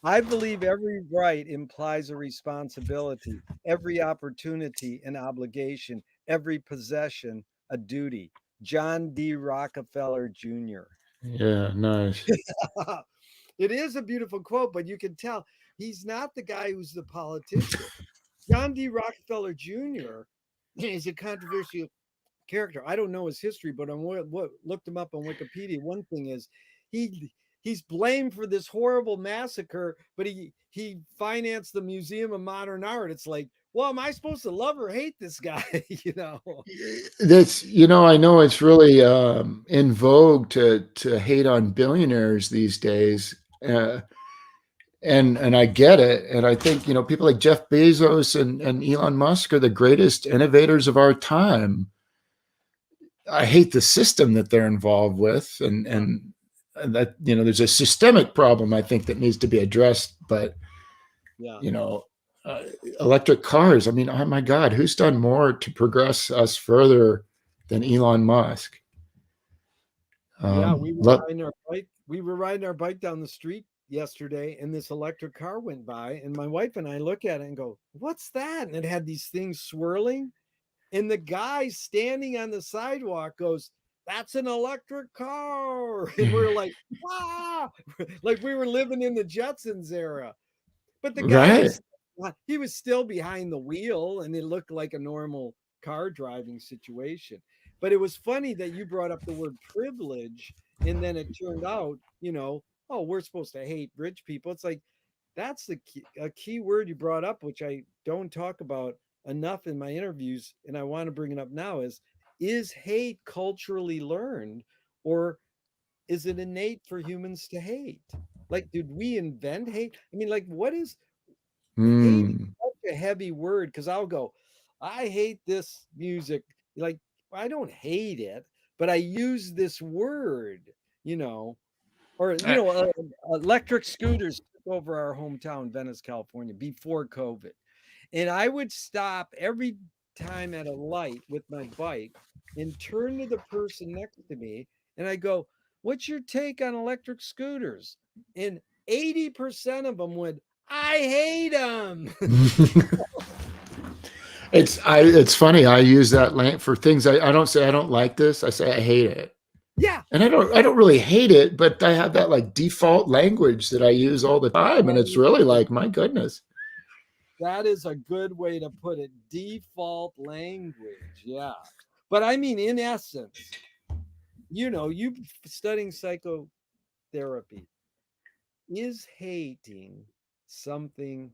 I believe every right implies a responsibility, every opportunity an obligation, every possession a duty. John D. Rockefeller Jr. yeah, nice. It is a beautiful quote, but you can tell he's not the guy who's the politician. John D. Rockefeller Jr. is a controversial character. I don't know his history, but on what looked him up on Wikipedia. One thing is he's blamed for this horrible massacre, but he financed the Museum of Modern Art. It's like, well, am I supposed to love or hate this guy? you know? That's I know it's really in vogue to hate on billionaires these days, and I get it, and I think people like Jeff Bezos and Elon Musk are the greatest innovators of our time. I hate the system that they're involved with, and that there's a systemic problem I think that needs to be addressed, but Yeah. you know. Uh, Electric cars. I mean, oh my God, who's done more to progress us further than Elon Musk? Yeah, we were Look, riding our bike. We were riding our bike down the street yesterday, and this electric car went by, and my wife and I look at it and go, "What's that?" And it had these things swirling, and the guy standing on the sidewalk goes, "That's an electric car," and we're like, "Wow!" like we were living in the Jetsons era. But the guy right, was he was still behind the wheel, and it looked like a normal car driving situation. But it was funny that you brought up the word privilege, and then it turned out, oh, we're supposed to hate rich people. It's like that's a key word you brought up, which I don't talk about enough in my interviews, and I want to bring it up now. Is hate culturally learned, or is it innate for humans to hate? Like, did we invent hate? I mean, like, what is hate? Is Hmm. such a heavy word because I'll go, I hate this music. Like, I don't hate it, but I use this word, you know, or electric scooters took over our hometown, Venice, California, before COVID. And I would stop every time at a light with my bike and turn to the person next to me and I go, what's your take on electric scooters? And 80% of them would, I hate them. It's funny. I use that for things. I don't say I don't like this. I say I hate it. Yeah. And I don't really hate it, but I have that like default language that I use all the time. And it's really like, my goodness. That is a good way to put it. Default language. Yeah. But I mean, in essence, you studying psychotherapy, is hating something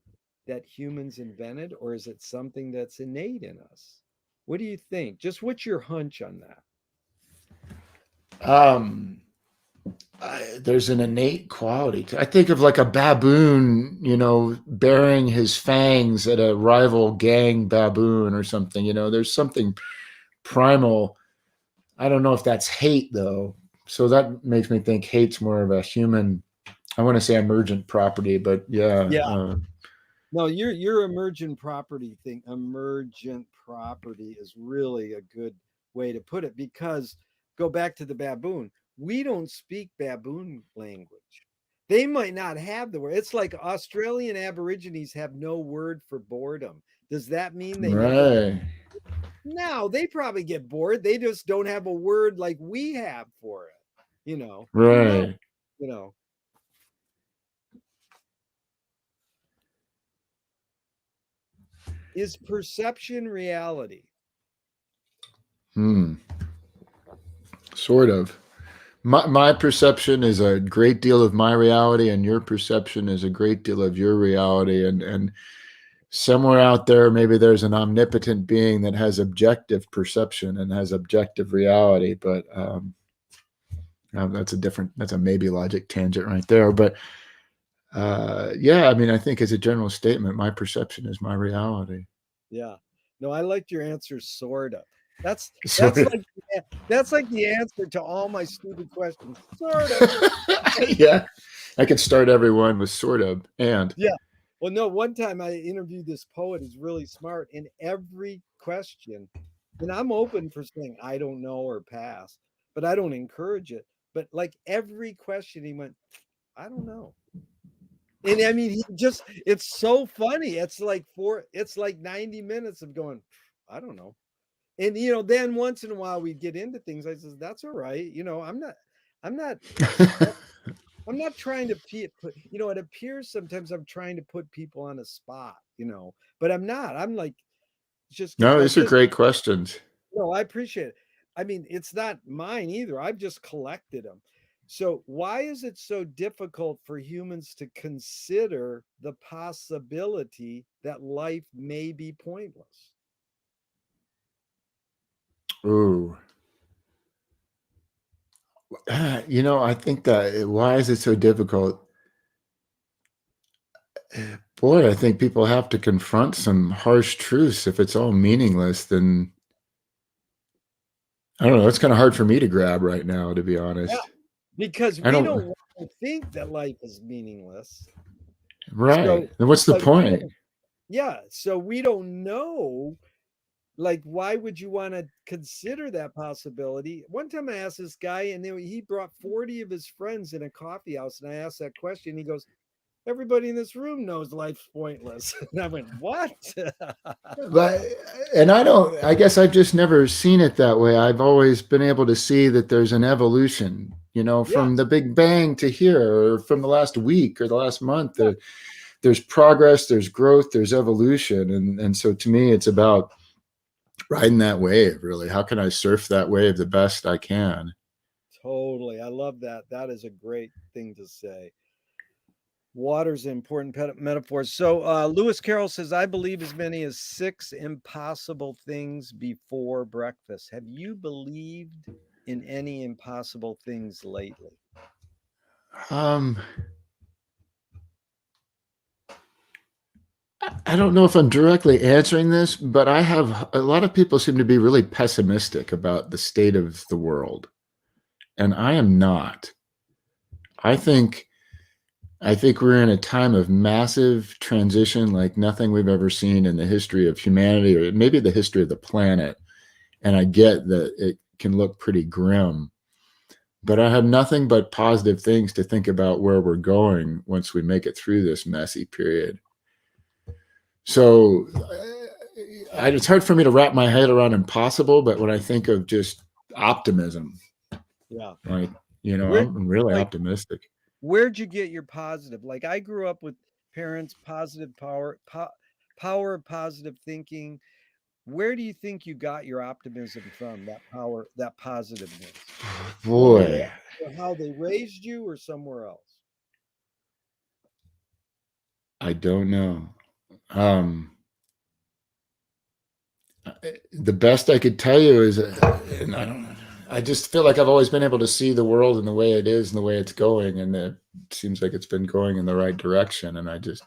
that humans invented, or is it something that's innate in us? What do you think? Just what's your hunch on that? Um, there's an innate quality I think of like a baboon, baring his fangs at a rival gang baboon or something. There's something primal. I don't know if that's hate though. So that makes me think hate's more of a human, I want to say emergent property, but yeah. Yeah. No, your emergent property thing, emergent property is really a good way to put it because go back to the baboon. We don't speak baboon language. They might not have the word. It's like Australian Aborigines have no word for boredom. Does that mean they never? Right. No, they probably get bored. They just don't have a word like we have for it. Who knows? Right. You know, is perception reality? Hmm. Sort of. My perception is a great deal of my reality, and your perception is a great deal of your reality. And somewhere out there, maybe there's an omnipotent being that has objective perception and has objective reality. But that's a maybe logic tangent right there. But yeah, I mean, I think as a general statement, my perception is my reality. Yeah. No, I liked your answer, sort of. That's Sort that's of. like that's like the answer to all my stupid questions. Sort of. Yeah, I could start everyone with sort of and. Yeah. Well, no, one time I interviewed this poet who's really smart, and every question, and I'm open for saying I don't know or pass, but I don't encourage it. But like every question, he went, I don't know. And I mean, it's so funny. It's like 90 minutes of going, I don't know. And then once in a while we get into things. I says, that's all right. I'm not I'm not trying to put, it appears sometimes I'm trying to put people on a spot, but I'm not. I'm like, just No, like these are this. great questions. No, I appreciate it. I mean, it's not mine either. I've just collected them. So, why is it so difficult for humans to consider the possibility that life may be pointless? Ooh. I think that why is it so difficult? Boy, I think people have to confront some harsh truths. If it's all meaningless, then I don't know. It's kind of hard for me to grab right now, to be Yeah, honest. because I we don't. don't want to think that life is meaningless. Right. So, And what's the but we point? don't, yeah, so we don't know. Like, why would you want to consider that possibility? One time I asked this guy, and then he brought 40 of his friends in a coffee house, and I asked that question. He goes, everybody in this room knows life's pointless. And I went, what? But and I guess I've just never seen it that way. I've always been able to see that there's an evolution, Yeah, from the Big Bang to here, or from the last week or the last month. yeah, There's progress, there's growth, there's evolution. And so to me, it's about riding that wave, really. How can I surf that wave the best I can? totally. I love that. That is a great thing to say. Water's an important metaphor. So Lewis Carroll says, I believe as many as 6 impossible things before breakfast. Have you believed in any impossible things lately? I don't know if I'm directly answering this, but I have a lot of people seem to be really pessimistic about the state of the world, and I am not. I think we're in a time of massive transition like nothing we've ever seen in the history of humanity, or maybe the history of the planet. And I get that it can look pretty grim, but I have nothing but positive things to think about where we're going once we make it through this messy period. So it's hard for me to wrap my head around impossible, but when I think of just optimism, Yeah. like, Where, I'm really like, optimistic. where'd you get your positive? Like, I grew up with parents, positive power of positive thinking. Where do you think you got your optimism from? That power, that positiveness, from your Boy, or how they raised you, or somewhere else? I don't know. The best I could tell you is, and I don't know. I just feel like I've always been able to see the world in the way it is and the way it's going, and it seems like it's been going in the right direction. And I don't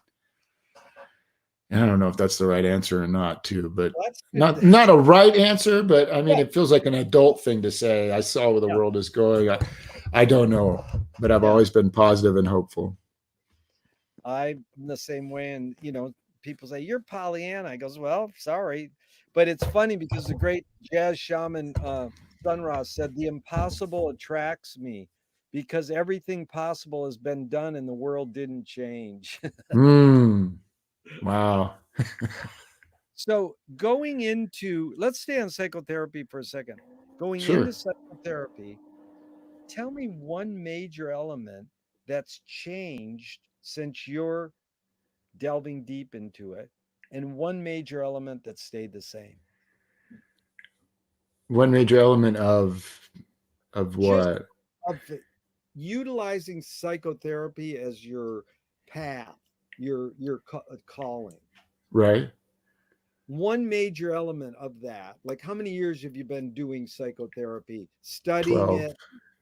know if that's the right answer or not, too, but That's not a right answer. But I mean, yeah, it feels like an adult thing to say. I saw where the yeah, world is going. I don't know, but I've yeah. always been positive and hopeful. I'm the same way, and people say you're Pollyanna. I goes, well, sorry, but it's funny because the great jazz shaman Sun Ra said the impossible attracts me because everything possible has been done and the world didn't change. Wow. So going into, let's stay on psychotherapy for a second. Going Sure. into psychotherapy, tell me one major element that's changed since you're delving deep into it, and one major element that stayed the same. One major element of Just what? of utilizing psychotherapy as your path, your calling. Right. One major element of that, like how many years have you been doing psychotherapy, studying 12. it?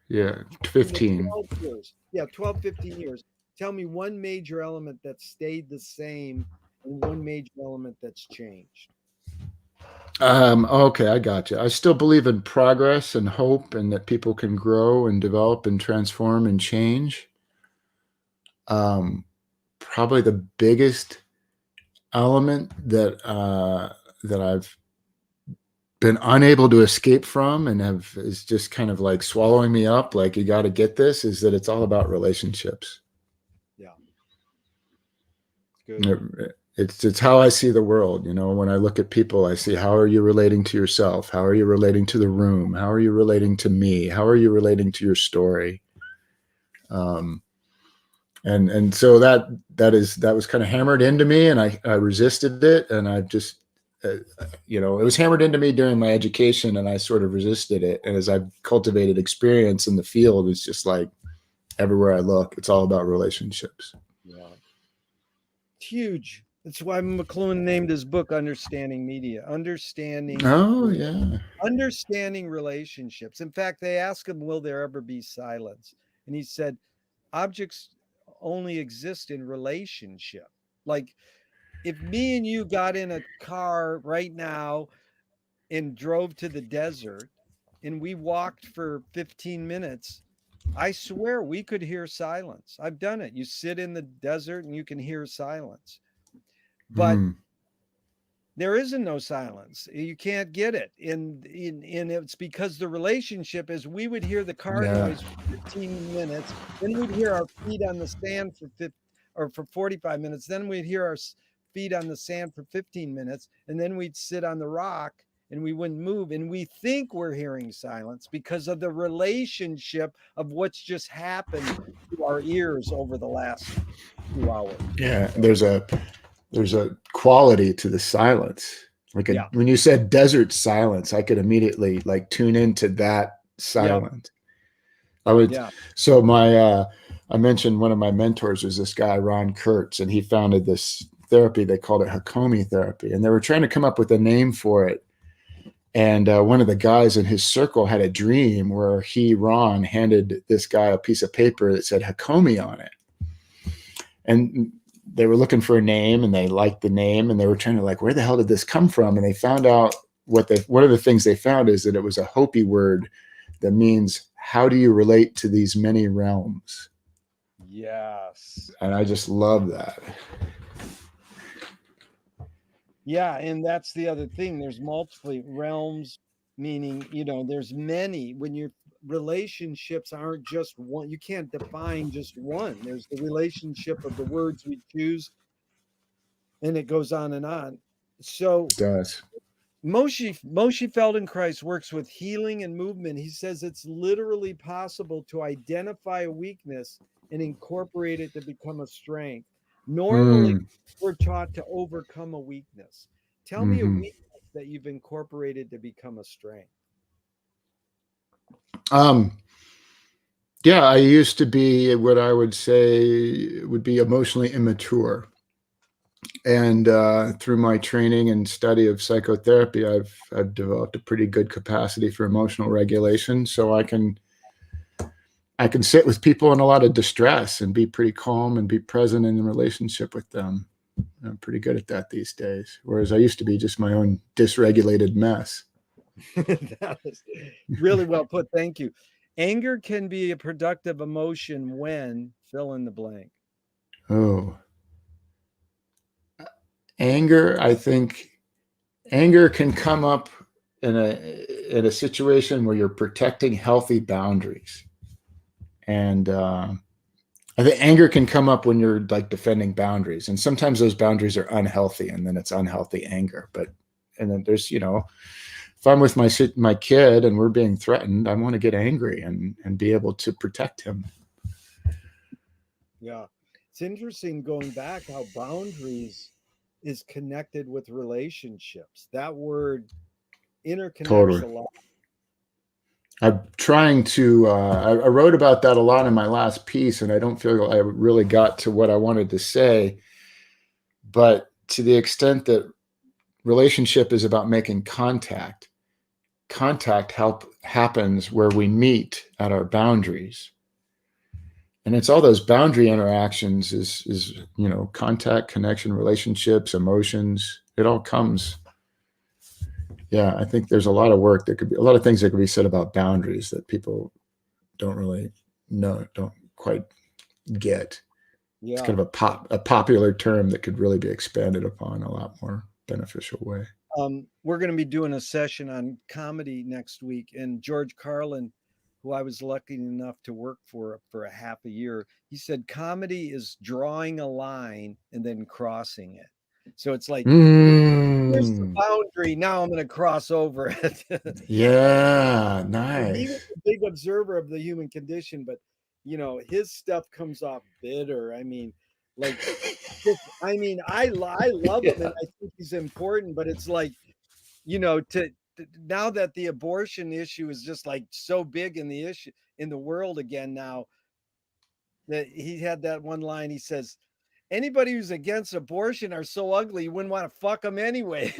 Yeah. In the 15. 12 years. Yeah, 12, 15 years. Tell me one major element that stayed the same and one major element that's changed. Okay, I got you. I still believe in progress and hope and that people can grow and develop and transform and change. Probably the biggest element that I've been unable to escape from and is just kind of like swallowing me up, like you got to get this, is that it's all about relationships. Yeah, good. It's how I see the world. When I look at people, I see, how are you relating to yourself? How are you relating to the room? How are you relating to me? How are you relating to your story? And so that was kind of hammered into me, and I resisted it, and I just it was hammered into me during my education, and I sort of resisted it. And as I've cultivated experience in the field, it's just like everywhere I look, it's all about relationships. Yeah. It's huge. That's why McLuhan named his book Understanding Media. Oh yeah. Understanding relationships. In fact, they asked him, will there ever be silence? And he said, objects only exist in relationship. Like if me and you got in a car right now and drove to the desert and we walked for 15 minutes, I swear we could hear silence. I've done it. You sit in the desert and you can hear silence. But Mm, there isn't no silence. You can't get it. And it's because the relationship is we would hear the car yeah. noise for 15 minutes, then we'd hear our feet on the sand for 45 minutes, then we'd hear our feet on the sand for 15 minutes, and then we'd sit on the rock and we wouldn't move. And we think we're hearing silence because of the relationship of what's just happened to our ears over the last 2 hours. Yeah. There's a quality to the silence. Like Yeah. when you said desert silence, I could immediately like tune into that Yeah. silence. I would. Yeah. So I mentioned one of my mentors was this guy, Ron Kurtz, and he founded this therapy. They called it Hakomi therapy, and they were trying to come up with a name for it. And one of the guys in his circle had a dream where Ron, handed this guy a piece of paper that said Hakomi on it. And they were looking for a name, and they liked the name, and they were trying to like, where the hell did this come from? And they found out one of the things they found is that it was a Hopi word that means, how do you relate to these many realms? Yes. And I just love that. Yeah, and that's the other thing. There's multiple realms, meaning, there's many. When your relationships aren't just one, you can't define just one. There's the relationship of the words we choose, and it goes on and on. So It does. Moshe Feldenkrais works with healing and movement. He says it's literally possible to identify a weakness and incorporate it to become a strength. Normally, we're taught to overcome a weakness. Tell me a weakness that you've incorporated to become a strength. Yeah, I used to be what I would say would be emotionally immature. And through my training and study of psychotherapy, I've developed a pretty good capacity for emotional regulation. So I can sit with people in a lot of distress and be pretty calm and be present in the relationship with them. I'm pretty good at that these days, whereas I used to be just my own dysregulated mess. That is really well put. Thank you. Anger can be a productive emotion when fill in the blank. Oh, anger. I think anger can come up in a situation where you're protecting healthy boundaries. And I think anger can come up when you're like defending boundaries, and sometimes those boundaries are unhealthy, and then it's unhealthy anger. And then there's, if I'm with my kid and we're being threatened, I want to get angry and be able to protect him. Yeah, it's interesting going back how boundaries is connected with relationships. That word interconnects a lot. I'm trying to, I wrote about that a lot in my last piece, and I don't feel I really got to what I wanted to say. But to the extent that relationship is about making contact happens where we meet at our boundaries. And it's all those boundary interactions is contact, connection, relationships, emotions. It all comes. Yeah, I think there's a lot of work that could be, a lot of things that could be said about boundaries that people don't really know, don't quite get. Yeah. It's kind of a popular term that could really be expanded upon a lot more beneficial way. We're going to be doing a session on comedy next week, and George Carlin, who I was lucky enough to work for a half a year, he said comedy is drawing a line and then crossing it. So it's like, here's the boundary, now I'm going to cross over it. Yeah, nice. He was a big observer of the human condition, but his stuff comes off bitter. I mean, like, I love him, and I think he's important, but it's like, now that the abortion issue is just like so big in the world again now, that he had that one line, he says, anybody who's against abortion are so ugly you wouldn't want to fuck them anyway.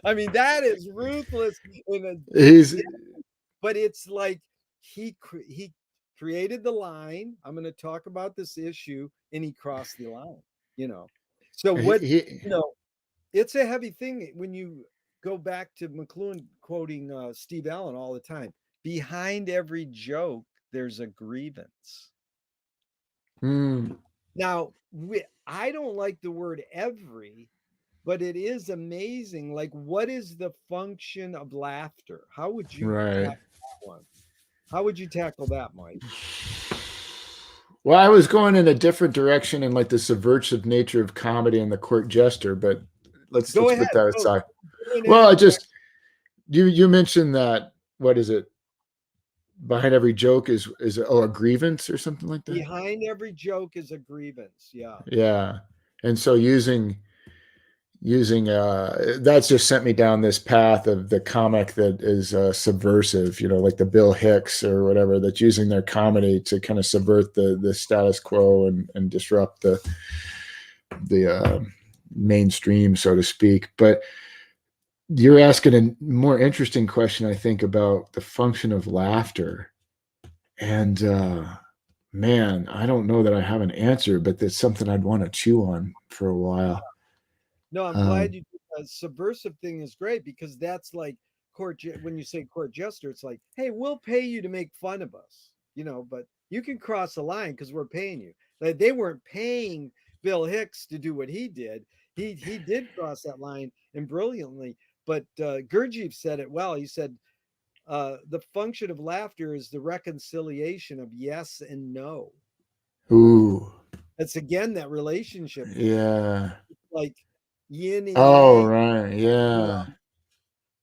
I mean, that is ruthless. But it's like he created the line. I'm going to talk about this issue, and he crossed the line. So what it's a heavy thing when you go back to McLuhan quoting Steve Allen all the time. Behind every joke, there's a grievance. Now, I don't like the word every, but it is amazing. Like, what is the function of laughter? How would you tackle that one? How would you tackle that, Mike? Well, I was going in a different direction in like the subversive nature of comedy and the court jester, but let's put that aside. Well, I just you mentioned that, what is it? Behind every joke is a grievance or something like that. Behind every joke is a grievance. Yeah. Yeah. And so using that's just sent me down this path of the comic that is subversive, like the Bill Hicks or whatever, that's using their comedy to kind of subvert the status quo and disrupt the mainstream, so to speak. But you're asking a more interesting question, I think, about the function of laughter. And man, I don't know that I have an answer, but that's something I'd want to chew on for a while. No, I'm glad Um, you did that. Subversive thing is great because that's like when you say court jester, it's like, hey, we'll pay you to make fun of us, but you can cross the line because we're paying you. Like they weren't paying Bill Hicks to do what he did. He did cross that line and brilliantly. But Gurdjieff said it well. He said the function of laughter is the reconciliation of yes and no. ooh, It's again that relationship thing, yeah. like yin and Oh, yang. right. You know, Yeah.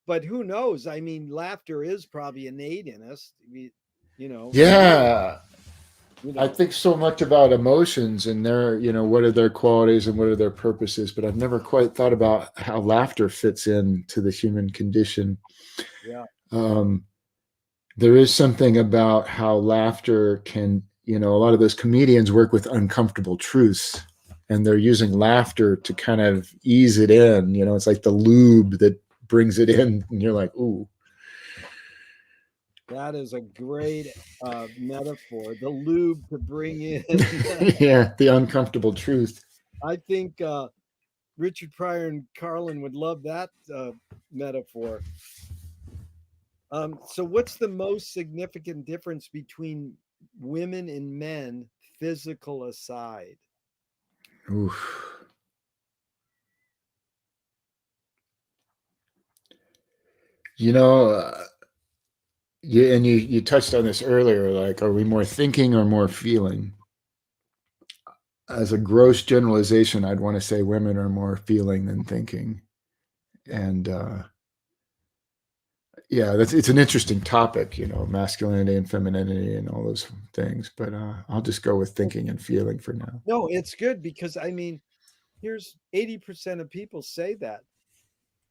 but who knows? I mean, laughter is probably innate in us. It is. Yeah. You I know, think so much about emotions and their, what are their qualities and what are their purposes, but I've never quite thought about how laughter fits in to the human condition. yeah, Um, there is something about how laughter can, a lot of those comedians work with uncomfortable truths and they're using laughter to kind of ease it in. It's like the lube that brings it in and you're like, ooh. that is a great metaphor. The lube to bring in. Yeah, the uncomfortable truth. I think Richard Pryor and Carlin would love that metaphor. So, what's the most significant difference between women and men, physical aside? Oof. You know, you touched on this earlier. Like, are we more thinking or more feeling? As a gross generalization, I'd want to say women are more feeling than thinking. Yeah. And yeah, it's an interesting topic, masculinity and femininity and all those things. But I'll just go with thinking and feeling for now. No, it's good because I mean, here's 80% of people say that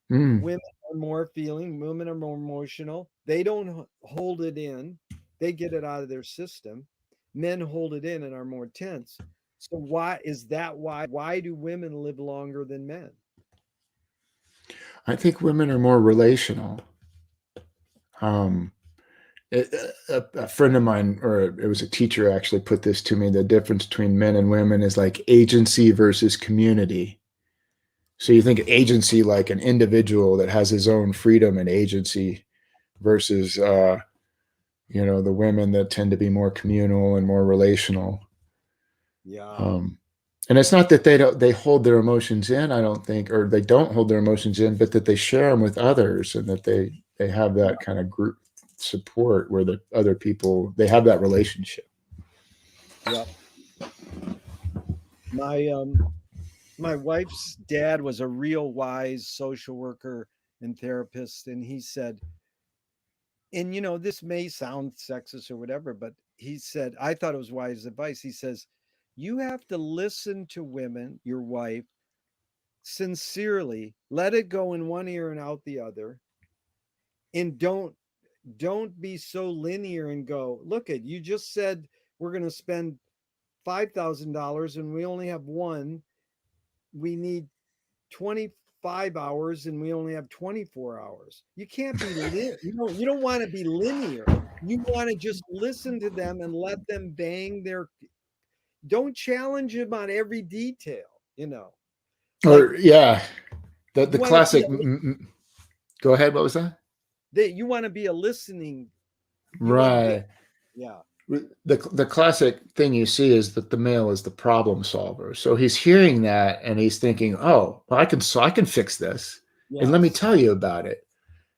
Mm, women are more feeling, women are more emotional. They don't hold it in, they get it out of their system. Men hold it in and are more tense. So, why is that? Why do women live longer than men? I think women are more relational. Um, a friend of mine, or it was a teacher, actually put this to me. The difference between men and women is like agency versus community. So you think agency like an individual that has his own freedom and agency versus the women that tend to be more communal and more relational. Yeah. Um, and it's not that they hold their emotions in, I don't think, or they don't hold their emotions in, but that they share them with others and that they have that kind of group support where the other people they have that relationship. Yep. My my wife's dad was a real wise social worker and therapist, and he said, and this may sound sexist or whatever, but he said, I thought it was wise advice. He says, you have to listen to women, your wife, sincerely, let it go in one ear and out the other, and don't be so linear and go, look at you just said we're going to spend $5,000 and we only have one. We need 25 hours and we only have 24 hours. You can't be you don't want to be linear. You want to just listen to them and let them bang their don't challenge them on every detail. Like Or yeah, the you want to be classic. Go ahead. What was that? you want to be a listening. You want to be Right. yeah. The classic thing you see is that the male is the problem solver. So he's hearing that and he's thinking, "Oh, well, I can fix this, and let me Yes. tell you about it."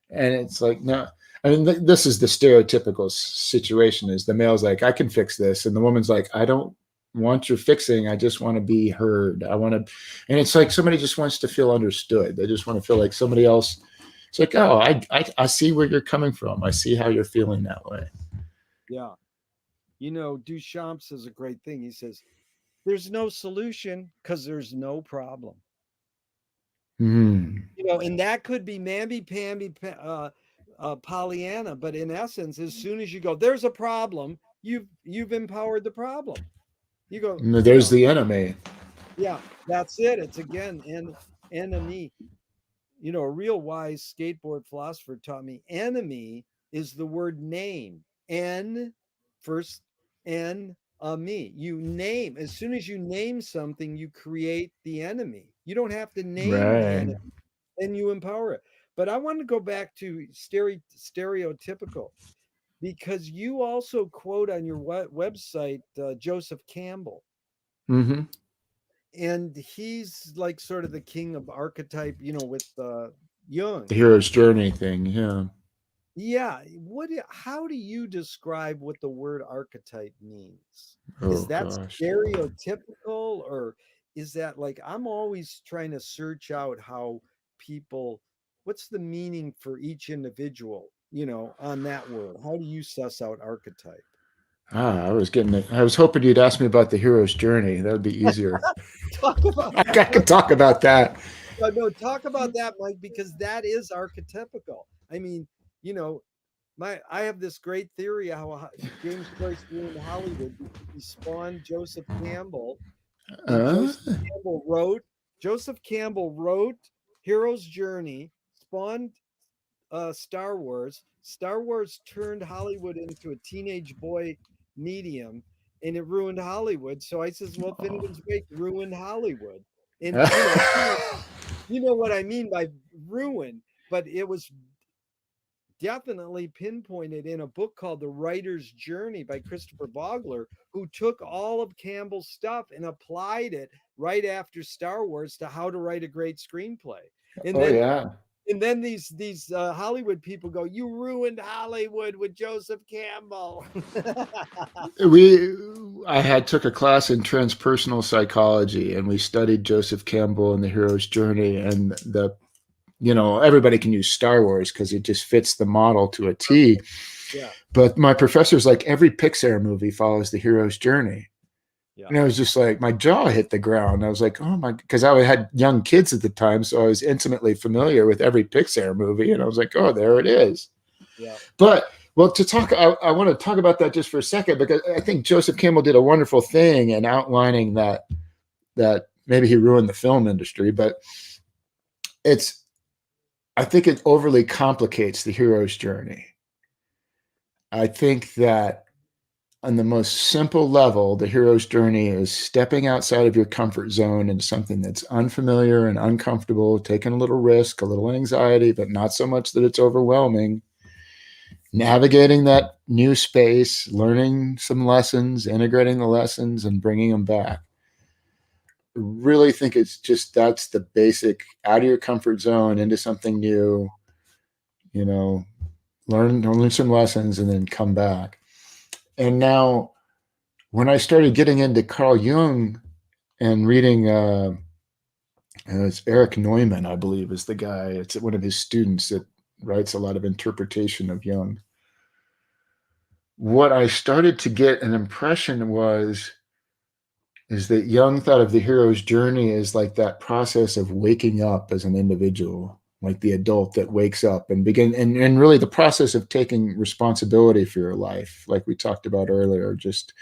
And it's like, no, I mean, this is the stereotypical situation: is the male's like, "I can fix this," and the woman's like, "I don't want your fixing. I just want to be heard. I want to," and it's like somebody just wants to feel understood. They just want to feel like somebody else. It's like, oh, I see where you're coming from. I see how you're feeling that way. Yeah. Duchamp says a great thing. He says, there's no solution because there's no problem. Hmm. And that could be mamby-pamby, Pollyanna, but in essence, as soon as you go, there's a problem, you've empowered the problem. You go, There's the enemy. yeah, that's it. It's again enemy. a real wise skateboard philosopher taught me enemy is the word name. N, first N, me. You name, as soon as you name something, you create the enemy. You don't have to name the Right. enemy, and you empower it. But I want to go back to stereotypical, because you also quote on your website Joseph Campbell, Mm-hmm. and he's like sort of the king of archetype, with Jung. The hero's journey thing. Yeah. Yeah, how do you describe what the word archetype means? Is Oh that gosh. stereotypical, or is that like, I'm always trying to search out how people, what's the meaning for each individual, on that word? How do you suss out archetype? I was getting it. I was hoping you'd ask me about the hero's journey. That would be easier. Talk about I could talk about that. no, talk about that, Mike, because that is archetypical. I mean, you know, I have this great theory how James Joyce ruined Hollywood because he spawned Joseph Campbell, and Uh, Joseph Campbell wrote Hero's Journey, spawned Star Wars. Star Wars turned Hollywood into a teenage boy medium, and it ruined Hollywood. So I says, well, Finnegan's Wake ruined Hollywood, and you know what I mean by ruin, but it was definitely pinpointed in a book called The Writer's Journey by Christopher Vogler, who took all of Campbell's stuff and applied it right after Star Wars to how to write a great screenplay. And oh then yeah. these Hollywood people go, "You ruined Hollywood with Joseph Campbell." We I had took a class in transpersonal psychology, and we studied Joseph Campbell and the hero's journey, and everybody can use Star Wars because it just fits the model to a T. Yeah, But my professor's like, every Pixar movie follows the hero's journey. yeah, And I was just like, my jaw hit the ground. I was like, oh my, because I had young kids at the time. So I was intimately familiar with every Pixar movie. And I was like, oh, there it is. yeah, But, well, I want to talk about that just for a second, because I think Joseph Campbell did a wonderful thing in outlining that maybe he ruined the film industry, but I think it overly complicates the hero's journey. I think that on the most simple level, the hero's journey is stepping outside of your comfort zone into something that's unfamiliar and uncomfortable, taking a little risk, a little anxiety, but not so much that it's overwhelming. Navigating that new space, learning some lessons, integrating the lessons, and bringing them back. I really think that's the basic out of your comfort zone into something new, you know, learn some lessons and then come back. And now, when I started getting into Carl Jung and reading, it's Eric Neumann, I believe, is the guy. It's one of his students that writes a lot of interpretation of Jung. What I started to get an impression is that Jung thought of the hero's journey as like that process of waking up as an individual, like the adult that wakes up and and really the process of taking responsibility for your life, like we talked about earlier, just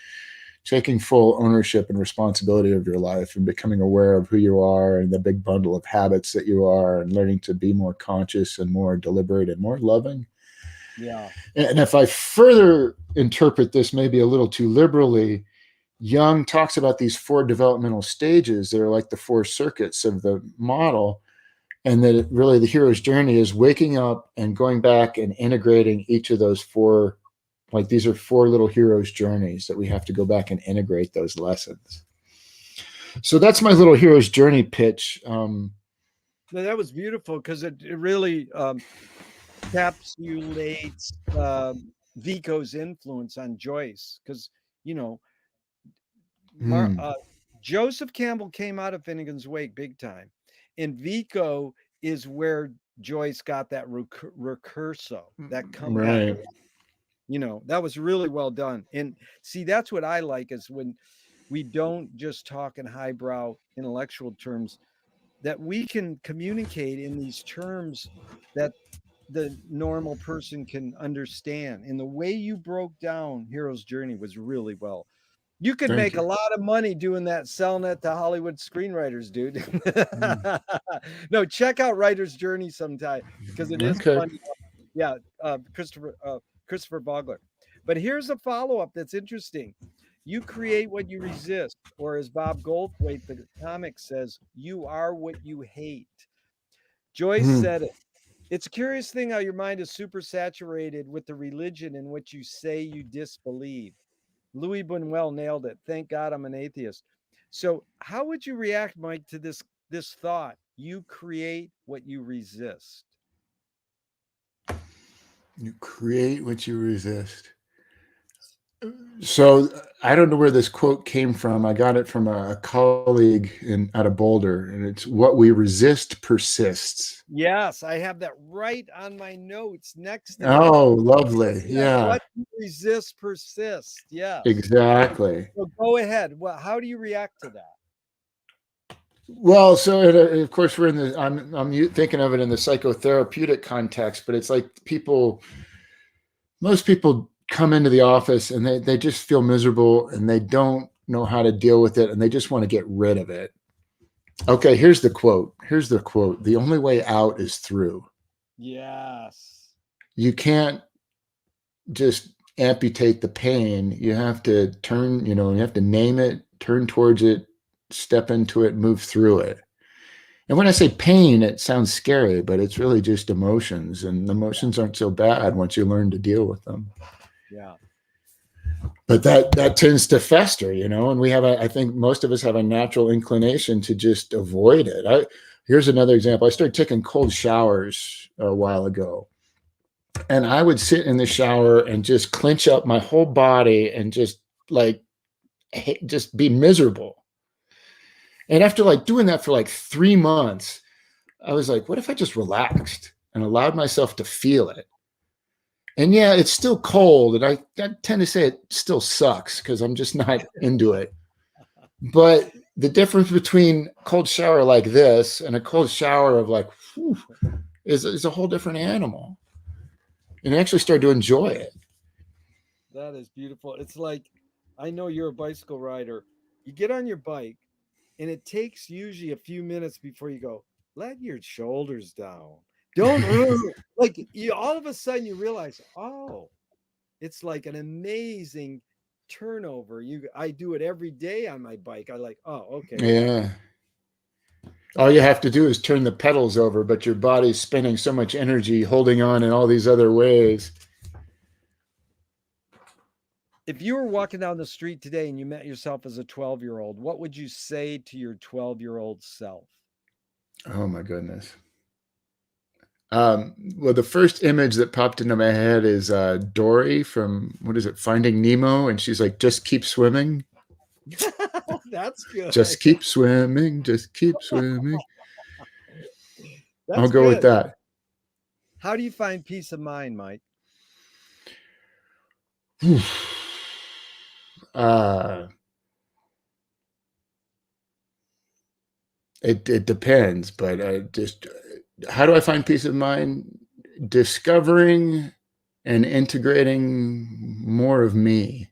taking full ownership and responsibility of your life and becoming aware of who you are and the big bundle of habits that you are, and learning to be more conscious and more deliberate and more loving. yeah, And if I further interpret this maybe a little too liberally, Jung talks about these four developmental stages. They're like the four circuits of the model. And that really the hero's journey is waking up and going back and integrating each of those four. Like, these are four little hero's journeys that we have to go back and integrate those lessons. So that's my little hero's journey pitch. no, that was beautiful because it really encapsulates Vico's influence on Joyce, because you know Mar- mm, uh, Joseph Campbell came out of Finnegan's Wake big time, and Vico is where Joyce got that recurso, that come back right. around. That was really well done. And see, that's what I like, is when we don't just talk in highbrow intellectual terms, that we can communicate in these terms that the normal person can understand. And the way you broke down Hero's Journey was really well. You could Thank make you. a lot of money doing that, selling it to Hollywood screenwriters, dude. No, check out Writer's Journey sometime because it is Okay. funny. Yeah, Christopher Vogler. But here's a follow-up that's interesting. You create what you resist, or as Bob Goldthwait, the comic says, you are what you hate. Joyce Hmm. said it. It's a curious thing how your mind is super saturated with the religion in which you say you disbelieve. Louis Buñuel nailed it. Thank God I'm an atheist. So, how would you react, Mike, to this thought? You create what you resist. You create what you resist. So I don't know where this quote came from. I got it from a colleague out of Boulder, and it's what we resist persists. Yes, I have that right on my notes next to that. Oh, lovely. Yeah, Yeah, what you resist persists. Yes. exactly. So go ahead. Well, how do you react to that? Well, so of course we're in the. I'm thinking of it in the psychotherapeutic context, but it's like most people come into the office and they just feel miserable and they don't know how to deal with it and they just want to get rid of it. Okay, here's the quote. The only way out is through. Yes. You can't just amputate the pain. You have to you have to name it, turn towards it, step into it, move through it. And when I say pain, it sounds scary, but it's really just emotions, and emotions aren't so bad once you learn to deal with them. Yeah. But that tends to fester, and I think most of us have a natural inclination to just avoid it. Here's another example. I started taking cold showers a while ago, and I would sit in the shower and just clench up my whole body and just just be miserable. And after doing that for 3 months, I was like, what if I just relaxed and allowed myself to feel it? And yeah, it's still cold, and I tend to say it still sucks because I'm just not into it. But the difference between cold shower like this and a cold shower of whew, is a whole different animal. And I actually started to enjoy it. That is beautiful. It's like, I know you're a bicycle rider. You get on your bike, and it takes usually a few minutes before you go, let your shoulders down. Don't you all of a sudden you realize, oh, it's like an amazing turnover. I do it every day on my bike. Oh, okay. Yeah. All you have to do is turn the pedals over, but your body's spending so much energy holding on in all these other ways. If you were walking down the street today and you met yourself as a 12-year-old, what would you say to your 12-year-old self? Oh my goodness. Well, the first image that popped into my head is Dory from, what is it, Finding Nemo, and she's like, "Just keep swimming, That's good. just keep swimming, just keep swimming." That's I'll go with good. that. How do you find peace of mind, Mike? uh, it depends, but just how do I find peace of mind? Discovering and integrating more of me.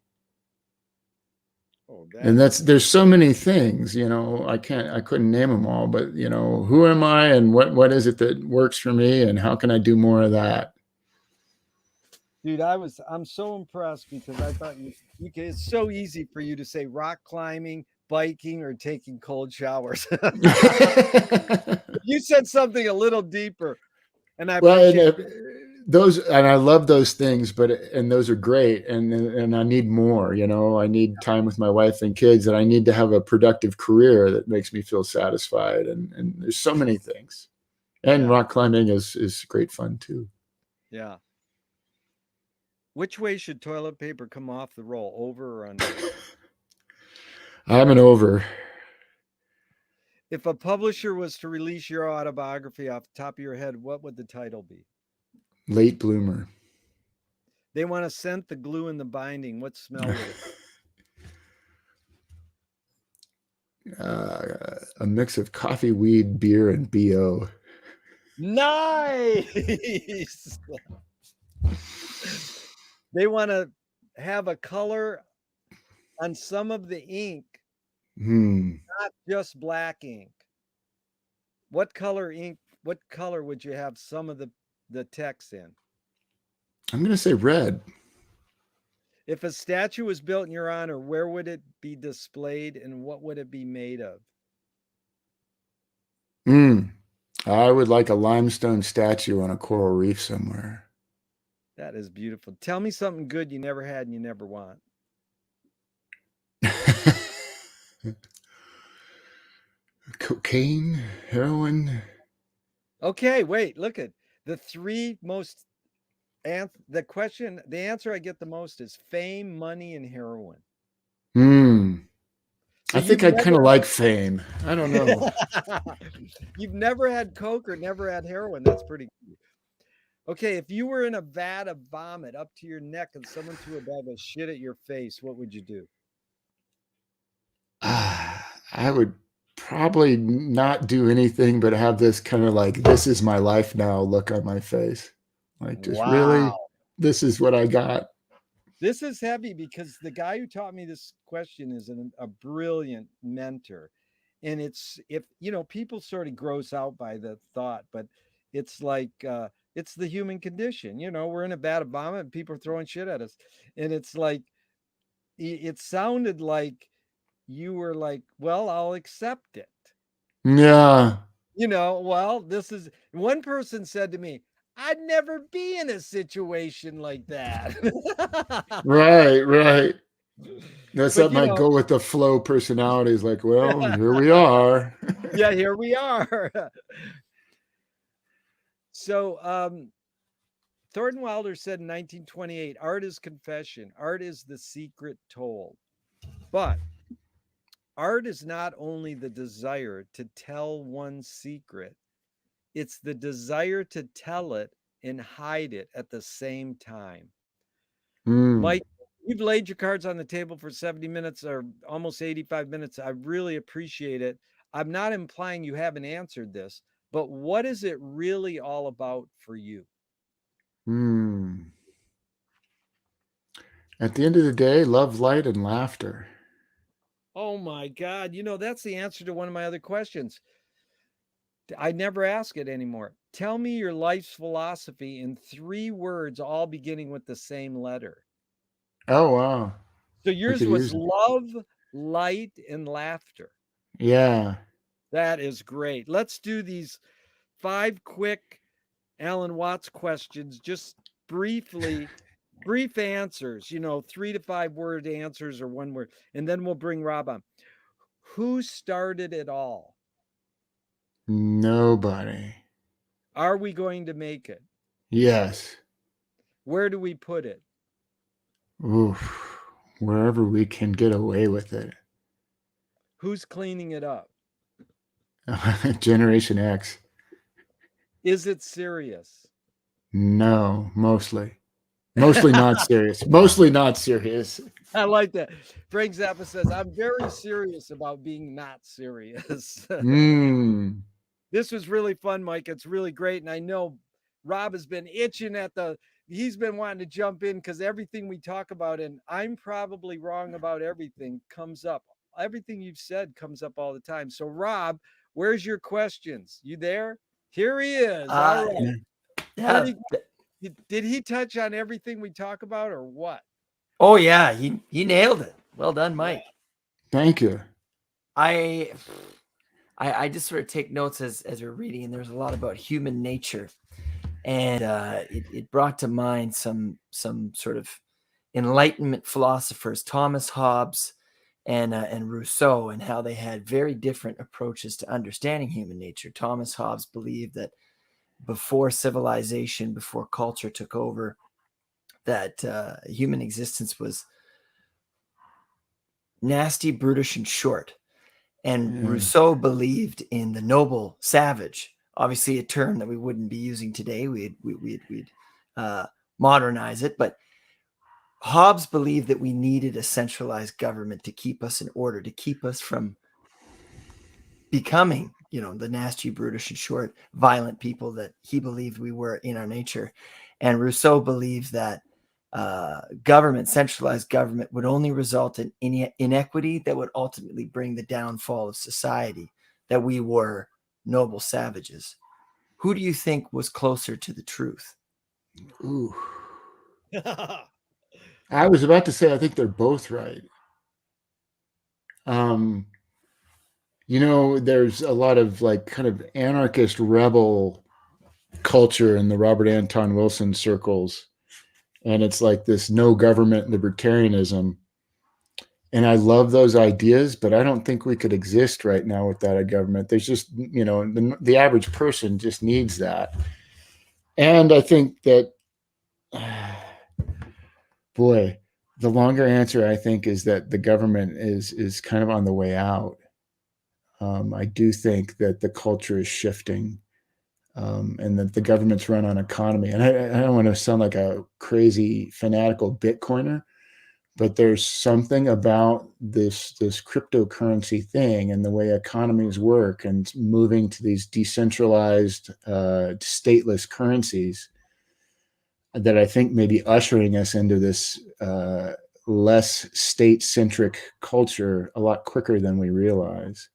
Oh, And there's so many things, I couldn't name them all, but who am I and what is it that works for me and how can I do more of that? dude, I'm so impressed because I thought it's so easy for you to say rock climbing, biking, or taking cold showers. You said something a little deeper, and I Well, and appreciate those, and I love those things, and those are great, and I need more. I need time with my wife and kids, and I need to have a productive career that makes me feel satisfied. And there's so many things, and rock climbing is great fun too. Yeah. Which way should toilet paper come off the roll, over or under? I'm an over. If a publisher was to release your autobiography off the top of your head, what would the title be? Late bloomer. They want to scent the glue in the binding. What smell would it A mix of coffee, weed, beer, and BO. Nice. They want to have a color on some of the ink, Hmm. not just black ink. What color ink? What color would you have some of the text in? I'm going to say red. If a statue was built in your honor, where would it be displayed and what would it be made of? I would like a limestone statue on a coral reef somewhere. That is beautiful. Tell me something good you never had and you never want. Cocaine, heroin. Okay, wait, look at the three most the answer I get the most is fame, money, and heroin. So I you've think I kind of never like fame. I don't know. you've never had coke or never had heroin. That's pretty cool. Okay, if you were in a vat of vomit up to your neck and someone threw a bag of shit at your face, what would you do? I would probably not do anything but have this kind of like, this is my life now look on my face. Like, just really, Wow. this is what I got. This is heavy because the guy who taught me this question is a brilliant mentor. And it's, if, people sort of gross out by the thought, but it's like, it's the human condition. We're in a vat of vomit and people are throwing shit at us. And it's like, it sounded like you were like, well, I'll accept it. Yeah. Well, this is, one person said to me, I'd never be in a situation like that. Right. That's But that might go with the flow personalities. Like, well, here we are. Yeah, here we are. So, Thornton Wilder said in 1928, art is confession. Art is the secret told. But art is not only the desire to tell one's secret, it's the desire to tell it and hide it at the same time. Mike, you've laid your cards on the table for 70 minutes or almost 85 minutes. I really appreciate it. I'm not implying you haven't answered this, but what is it really all about for you? At the end of the day, love, light, and laughter. Oh my God. That's the answer to one of my other questions. I never ask it anymore. Tell me your life's philosophy in 3 words, all beginning with the same letter. Oh, wow. So yours was love, light, and laughter. Yeah. That is great. Let's do these 5 quick Alan Watts questions, just brief answers, 3 to 5 word answers or 1 word, and then we'll bring Rob on. Who started it all? Nobody. Are we going to make it? Yes. Where do we put it? Oof. Wherever we can get away with it. Who's cleaning it up? Generation X. Is it serious? No, mostly not serious. Mostly not serious. I like that. Frank Zappa says, I'm very serious about being not serious. This was really fun, Mike. It's really great. And I know Rob has been itching he's been wanting to jump in because everything we talk about, and I'm probably wrong about everything, comes up. Everything you've said comes up all the time. So Rob, where's your questions? You there? Here he is. All right. Yeah. Did he touch on everything we talk about or what? Oh yeah, he nailed it. Well done, Mike. Thank you. I just sort of take notes as we're reading, and there's a lot about human nature, and it brought to mind some sort of Enlightenment philosophers, Thomas Hobbes and Rousseau, and how they had very different approaches to understanding human nature. Thomas Hobbes believed that before civilization, before culture took over, that human existence was nasty, brutish, and short. And Rousseau believed in the noble savage, obviously a term that we wouldn't be using today. We'd modernize it. But Hobbes believed that we needed a centralized government to keep us in order, to keep us from becoming, the nasty, brutish, and short, violent people that he believed we were in our nature. And Rousseau believed that government, centralized government, would only result in inequity that would ultimately bring the downfall of society, that we were noble savages. Who do you think was closer to the truth? Ooh. I was about to say, I think they're both right. There's a lot of like kind of anarchist rebel culture in the Robert Anton Wilson circles. And it's like this no government libertarianism. And I love those ideas, but I don't think we could exist right now without a government. There's just, the average person just needs that. And I think that, boy, the longer answer, I think, is that the government is kind of on the way out. I do think that the culture is shifting, and that the government's run on economy. And I don't want to sound like a crazy fanatical Bitcoiner, but there's something about this cryptocurrency thing and the way economies work and moving to these decentralized, stateless currencies that I think may be ushering us into this less state-centric culture a lot quicker than we realize.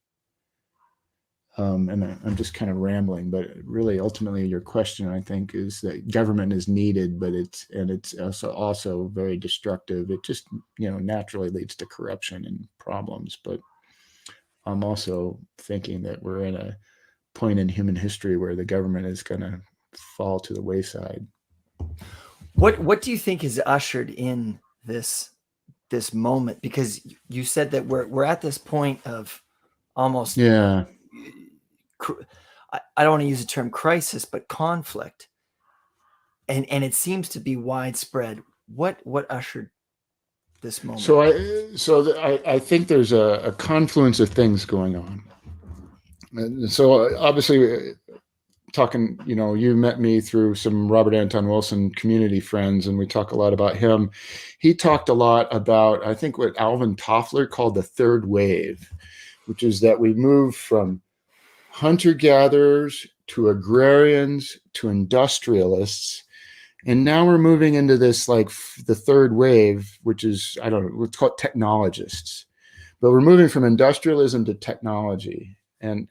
And I'm just kind of rambling, but really, ultimately, your question, I think, is that government is needed, but it's also very destructive. It just naturally leads to corruption and problems. But I'm also thinking that we're in a point in human history where the government is going to fall to the wayside. What do you think has ushered in this moment? Because you said that we're at this point of almost I don't want to use the term crisis, but conflict, and it seems to be widespread. What ushered this moment? So I think there's a confluence of things going on. And so obviously, talking, you met me through some Robert Anton Wilson community friends, and we talk a lot about him. He talked a lot about, I think, what Alvin Toffler called the third wave, which is that we move from hunter-gatherers to agrarians to industrialists, and now we're moving into this like the third wave, which is, I don't know, let's call it technologists. But we're moving from industrialism to technology and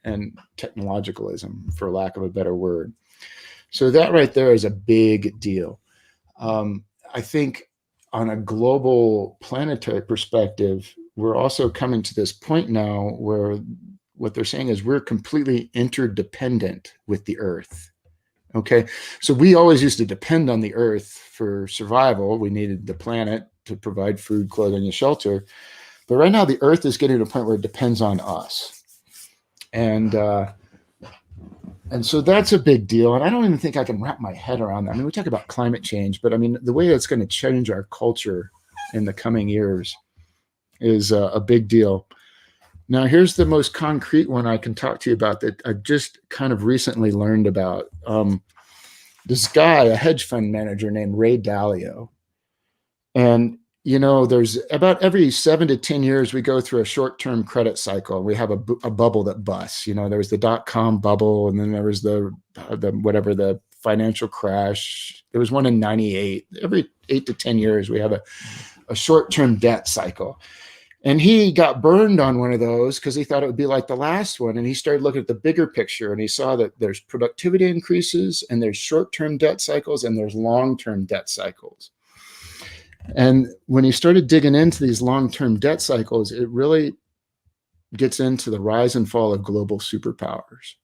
technologicalism, for lack of a better word. So that right there is a big deal. I think on a global planetary perspective, we're also coming to this point now where what they're saying is we're completely interdependent with the earth. Okay. So we always used to depend on the earth for survival. We needed the planet to provide food, clothing, and shelter. But right now the earth is getting to a point where it depends on us. And so that's a big deal. And I don't even think I can wrap my head around that. I mean, we talk about climate change, but I mean, the way that's going to change our culture in the coming years is a big deal. Now, here's the most concrete one I can talk to you about that I just kind of recently learned about. This guy, a hedge fund manager named Ray Dalio. And, there's about every 7 to 10 years, we go through a short-term credit cycle. We have a bubble that busts. There was the dot-com bubble, and then there was the financial crash. There was one in 98. Every 8 to 10 years, we have a short-term debt cycle. And he got burned on one of those because he thought it would be like the last one. And he started looking at the bigger picture, and he saw that there's productivity increases, and there's short-term debt cycles, and there's long-term debt cycles. And when he started digging into these long-term debt cycles, it really gets into the rise and fall of global superpowers.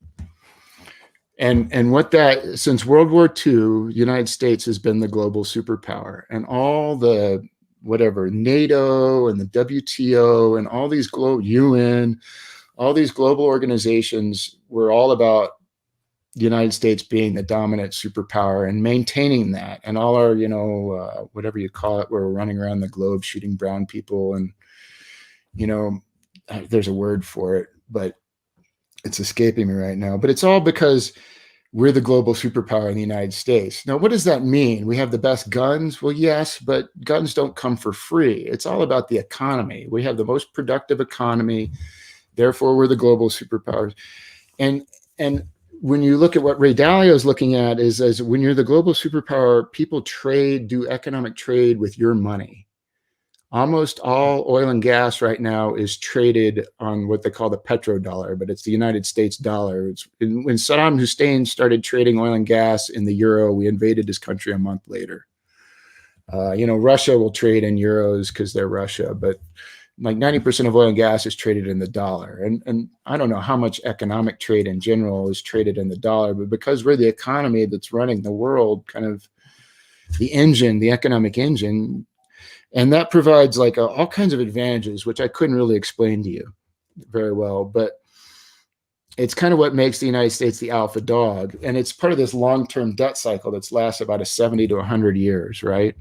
And what that, since World War II, the United States has been the global superpower, and all the NATO and the WTO and all these UN, all these global organizations were all about the United States being the dominant superpower and maintaining that. And all our, whatever you call it, where we're running around the globe shooting brown people. And, there's a word for it, but it's escaping me right now. But it's all because we're the global superpower in the United States. Now, what does that mean? We have the best guns? Well, yes, but guns don't come for free. It's all about the economy. We have the most productive economy. Therefore, we're the global superpowers. And when you look at what Ray Dalio is looking at is as when you're the global superpower, people do economic trade with your money. Almost all oil and gas right now is traded on what they call the petrodollar, but it's the United States dollar. When Saddam Hussein started trading oil and gas in the euro, we invaded his country a month later. Russia will trade in euros because they're Russia, but like 90% of oil and gas is traded in the dollar. And I don't know how much economic trade in general is traded in the dollar, but because we're the economy that's running the world, kind of the engine, the economic engine, and that provides like all kinds of advantages, which I couldn't really explain to you very well, but it's kind of what makes the United States the alpha dog. And it's part of this long-term debt cycle that's lasts about a 70 to 100 years, right?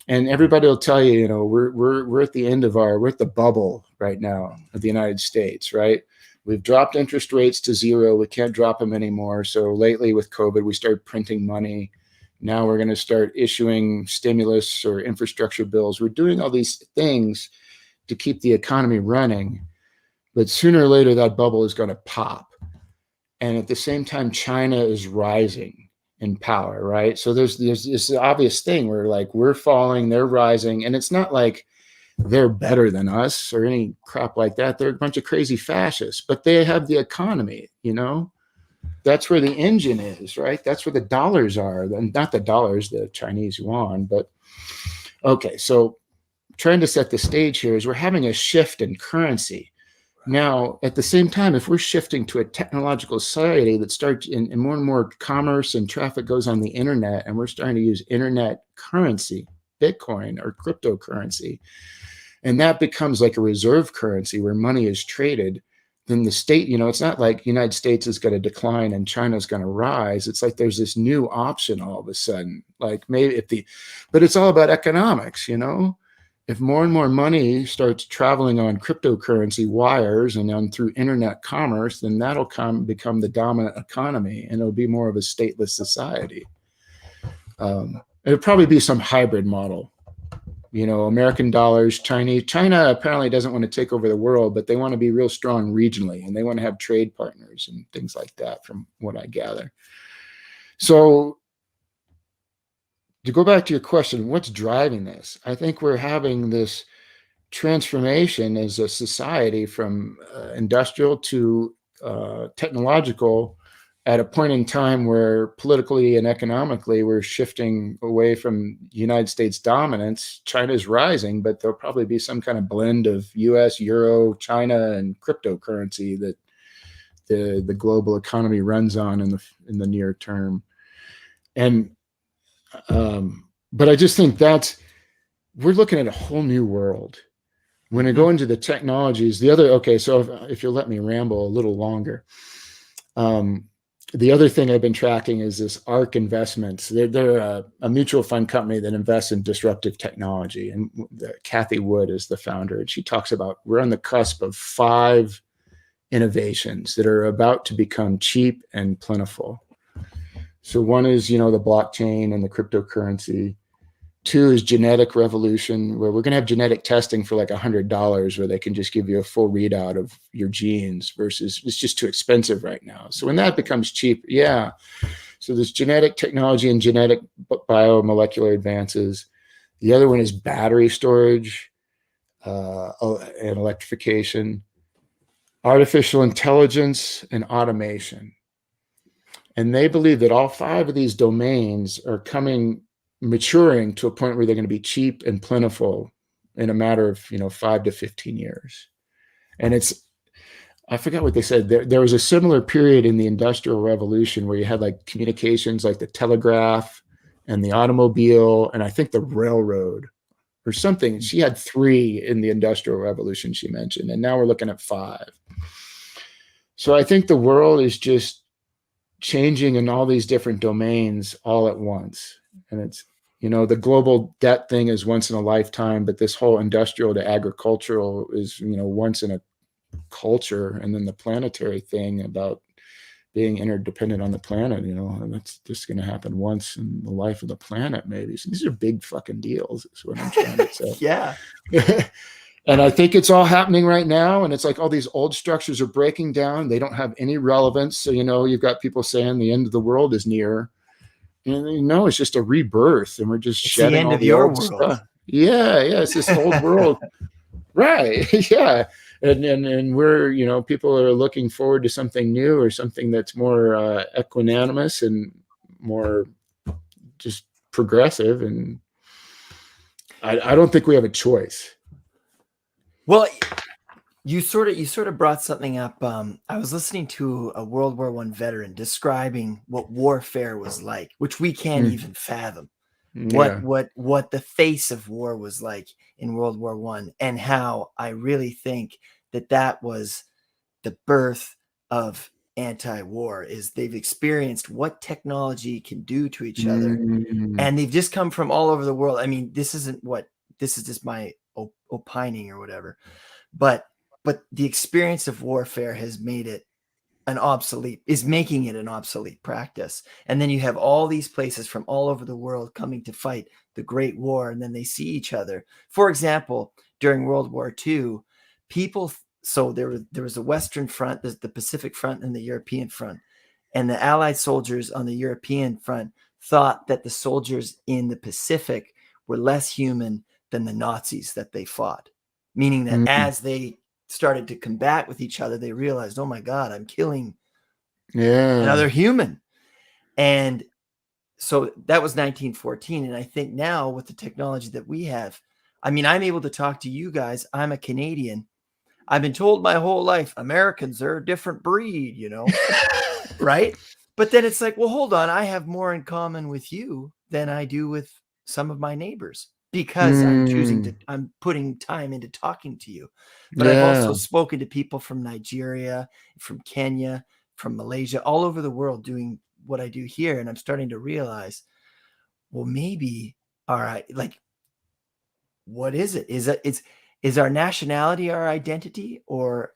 And everybody will tell you, we're at the end of we're at the bubble right now of the United States, right? We've dropped interest rates to zero. We can't drop them anymore. So lately with COVID, we started printing money. Now we're going to start issuing stimulus or infrastructure bills. We're doing all these things to keep the economy running. But sooner or later, that bubble is going to pop. And at the same time, China is rising in power, right? So there's this obvious thing where like we're falling, they're rising. And it's not like they're better than us or any crap like that. They're a bunch of crazy fascists, but they have the economy, That's where the engine is, right? That's where the dollars are. And not the dollars, the Chinese yuan, but okay. So trying to set the stage here is we're having a shift in currency. Now, at the same time, if we're shifting to a technological society that starts in more and more commerce and traffic goes on the internet, and we're starting to use internet currency, Bitcoin or cryptocurrency, and that becomes like a reserve currency where money is traded, then the state, it's not like the United States is going to decline and China's going to rise. It's like there's this new option all of a sudden. Like maybe but it's all about economics, If more and more money starts traveling on cryptocurrency wires and on through internet commerce, then that'll become the dominant economy, and it'll be more of a stateless society. It'll probably be some hybrid model. American dollars, China apparently doesn't want to take over the world, but they want to be real strong regionally, and they want to have trade partners and things like that, from what I gather. So to go back to your question, what's driving this? I think we're having this transformation as a society from industrial to technological at a point in time where politically and economically we're shifting away from United States dominance. China's rising, but there'll probably be some kind of blend of US, Euro, China, and cryptocurrency that the global economy runs on in the near term. And but I just think we're looking at a whole new world. When I go into the technologies, so if you'll let me ramble a little longer, the other thing I've been tracking is this ARK Investments. They're a mutual fund company that invests in disruptive technology. And Kathy Wood is the founder. And she talks about we're on the cusp of 5 innovations that are about to become cheap and plentiful. So one is, the blockchain and the cryptocurrency. 2 is genetic revolution, where we're going to have genetic testing for like $100, where they can just give you a full readout of your genes versus it's just too expensive right now. So when that becomes cheap, yeah. So there's genetic technology and genetic biomolecular advances. The other one is battery storage and electrification, artificial intelligence, and automation. And they believe that all 5 of these domains are maturing to a point where they're going to be cheap and plentiful in a matter of 5 to 15 years. And I forgot what they said. There was a similar period in the Industrial Revolution where you had like communications like the telegraph and the automobile and I think the railroad or something. She had 3 in the Industrial Revolution she mentioned, and now we're looking at 5. So I think the world is just changing in all these different domains all at once. And it's, the global debt thing is once in a lifetime, but this whole industrial to agricultural is, once in a culture. And then the planetary thing about being interdependent on the planet, and that's just going to happen once in the life of the planet, maybe. So these are big fucking deals, is what I'm trying to say. Yeah. And I think it's all happening right now. And it's like all these old structures are breaking down. They don't have any relevance. So, you've got people saying the end of the world is near. And it's just a rebirth. And we're just It's the shedding end all of the your old world. stuff. Yeah. It's this old world. Right. Yeah. And we're, people are looking forward to something new or something that's more equanimous and more just progressive. And I don't think we have a choice. Well, you sort of brought something up. I was listening to a World War I veteran describing what warfare was like, which we can't even fathom. Yeah. What the face of war was like in World War I, and how I really think that was the birth of anti-war. Is they've experienced what technology can do to each other, and they've just come from all over the world. I mean, this is just my opining or whatever, but the experience of warfare has made it making it an obsolete practice. And then you have all these places from all over the world coming to fight the Great War, and then they see each other. For example, during World War II, so there was a Western Front, there's the Pacific Front and the European Front. And the Allied soldiers on the European front thought that the soldiers in the Pacific were less human than the Nazis that they fought, meaning that as they started to combat with each other, they realized, oh my God, I'm killing another human. And so that was 1914. And I think now with the technology that we have, I mean, I'm able to talk to you guys. I'm a Canadian. I've been told my whole life, Americans are a different breed, right? But then it's like, well, hold on. I have more in common with you than I do with some of my neighbors, because I'm putting time into talking to you. But I've also spoken to people from Nigeria, from Kenya, from Malaysia, all over the world doing what I do here. And I'm starting to realize, well, maybe, all right, like, what is it? Is our nationality our identity, or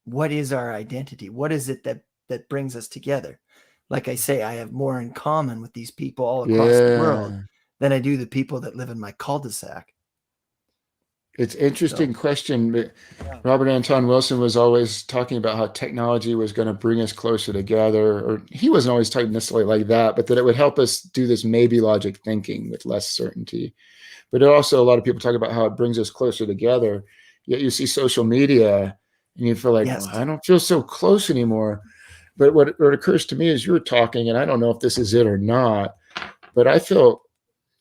what is our identity? What is it that brings us together? Like I say, I have more in common with these people all across the world than I do the people that live in my cul-de-sac. It's an interesting question, but Robert Anton Wilson was always talking about how technology was going to bring us closer together, or he wasn't always talking necessarily like that, but that it would help us do this maybe logic thinking with less certainty. But also, a lot of people talk about how it brings us closer together. Yet you see social media and you feel like, well, I don't feel so close anymore. But what occurs to me as you're talking, and I don't know if this is it or not, but I feel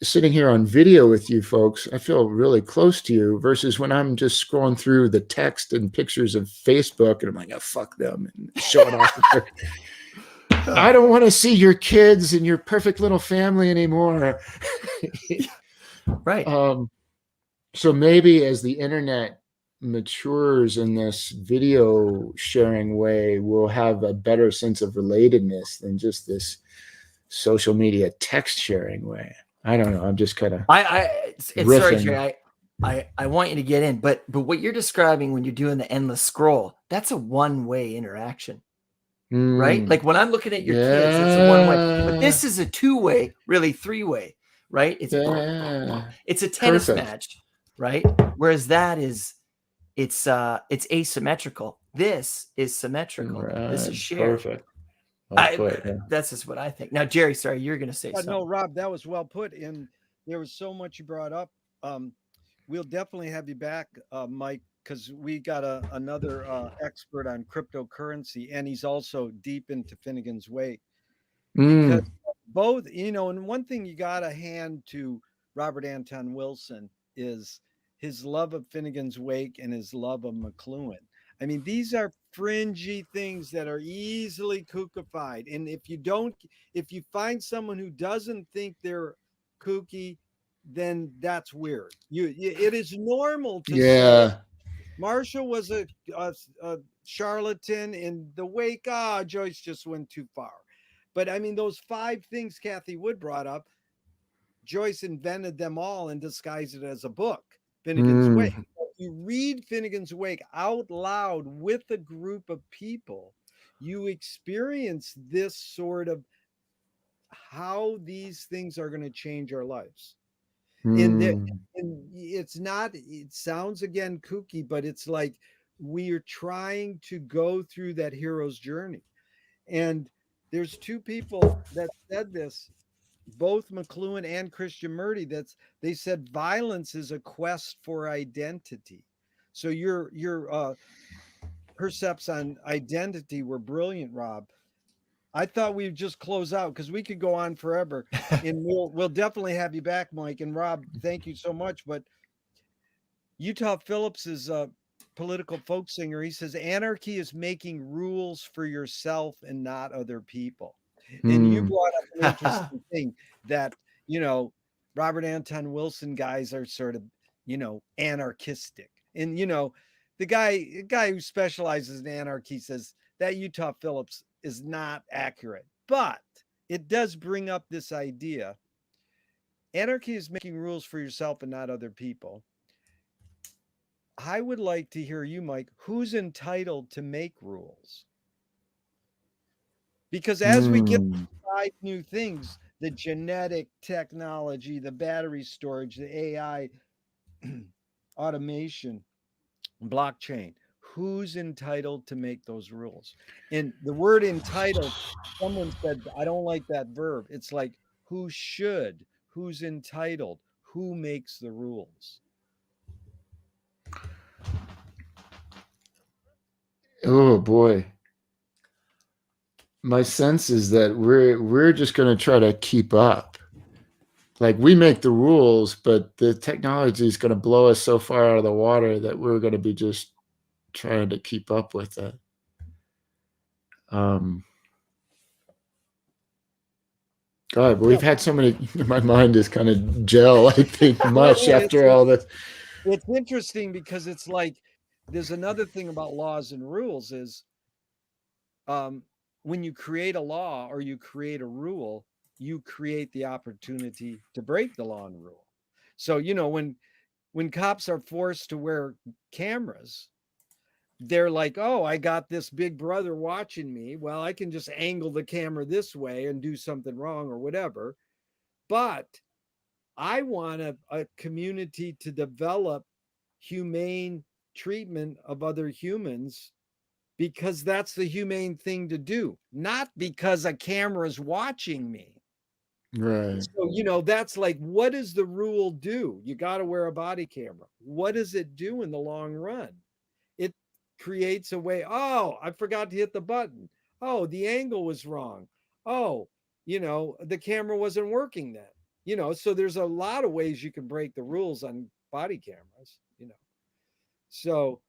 sitting here on video with you folks, I feel really close to you versus when I'm just scrolling through the text and pictures of Facebook and I'm like, oh, fuck them, and showing off. I don't want to see your kids and your perfect little family anymore. Right. So maybe as the internet matures in this video sharing way, we'll have a better sense of relatedness than just this social media text sharing way. I don't know. I'm just kind of sorry, Jerry. I want you to get in, but what you're describing when you're doing the endless scroll, that's a one-way interaction, right? Like when I'm looking at your kids, it's a one-way, but this is a two-way, really three-way, right? It's a tennis match, right? Whereas that is, it's asymmetrical. This is symmetrical. Right. This is shared. Perfect. That's just what I think. Now, Jerry, sorry, you're going to say something. No, Rob, that was well put. And there was so much you brought up. We'll definitely have you back, Mike, because we got another expert on cryptocurrency, and he's also deep into Finnegan's Wake. Because both, and one thing you got to hand to Robert Anton Wilson is his love of Finnegan's Wake and his love of McLuhan. I mean, these are fringy things that are easily kookified. And if you find someone who doesn't think they're kooky, then that's weird. It is normal to say Marshall was a charlatan in the Wake. Joyce just went too far. But I mean, those 5 things Kathy Wood brought up, Joyce invented them all and disguised it as a book, Finnegan's Wake. If you read Finnegan's Wake out loud with a group of people, you experience this sort of how these things are going to change our lives. And it's not, it sounds again kooky, but it's like we're trying to go through that hero's journey. And there's two people that said this, both McLuhan and Krishnamurti, they said violence is a quest for identity. So your percepts on identity were brilliant, Rob. I thought we'd just close out because we could go on forever, and we'll definitely have you back, Mike. And Rob, thank you so much. But Utah Phillips is a political folk singer. He says anarchy is making rules for yourself and not other people. And you brought up an interesting thing that, Robert Anton Wilson guys are sort of, anarchistic. And, the guy who specializes in anarchy says that Utah Phillips is not accurate, but it does bring up this idea. Anarchy is making rules for yourself and not other people. I would like to hear you, Mike. Who's entitled to make rules? Because as we get 5 new things, the genetic technology, the battery storage, the AI, automation, blockchain, who's entitled to make those rules? And the word entitled, someone said, I don't like that verb. It's like, who should, who's entitled, who makes the rules? Oh boy. My sense is that we're just going to try to keep up. Like we make the rules, but the technology is going to blow us so far out of the water that we're going to be just trying to keep up with it. God, we've had so many. My mind is kind of gel. I think much after all this. It's interesting because it's like there's another thing about laws and rules is, when you create a law or you create a rule, you create the opportunity to break the law and rule. So, when cops are forced to wear cameras, they're like, oh, I got this big brother watching me. Well, I can just angle the camera this way and do something wrong or whatever. But I want a community to develop humane treatment of other humans because that's the humane thing to do, not because a camera is watching me. Right. So, that's like, what does the rule do? You got to wear a body camera. What does it do in the long run? It creates a way. Oh, I forgot to hit the button. Oh, the angle was wrong. Oh, the camera wasn't working then. So there's a lot of ways you can break the rules on body cameras, So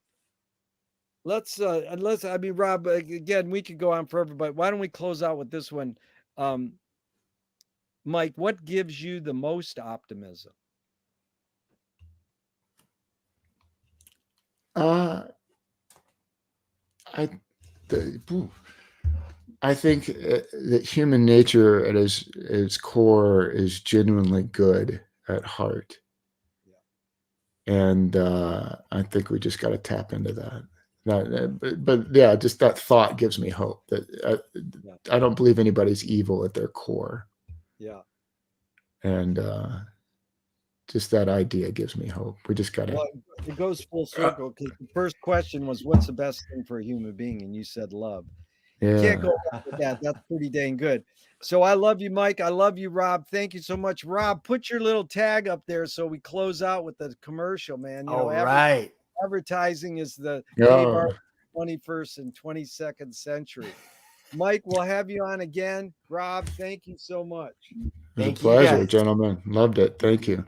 let's Rob, again, we could go on forever, but why don't we close out with this one? Mike, what gives you the most optimism? I think that human nature at its core is genuinely good at heart. Yeah. And I think we just got to tap into that. But yeah, just that thought gives me hope that I don't believe anybody's evil at their core. Yeah. And just that idea gives me hope. We just got to. Well, it goes full circle because the first question was, what's the best thing for a human being? And you said love. Yeah. Can't go wrong with that. That's pretty dang good. So I love you, Mike. I love you, Rob. Thank you so much. Rob, put your little tag up there so we close out with the commercial, man. All right. Advertising is the 21st and 22nd century. Mike, we'll have you on again. Rob, thank you so much. It was a pleasure, gentlemen. Loved it. Thank you.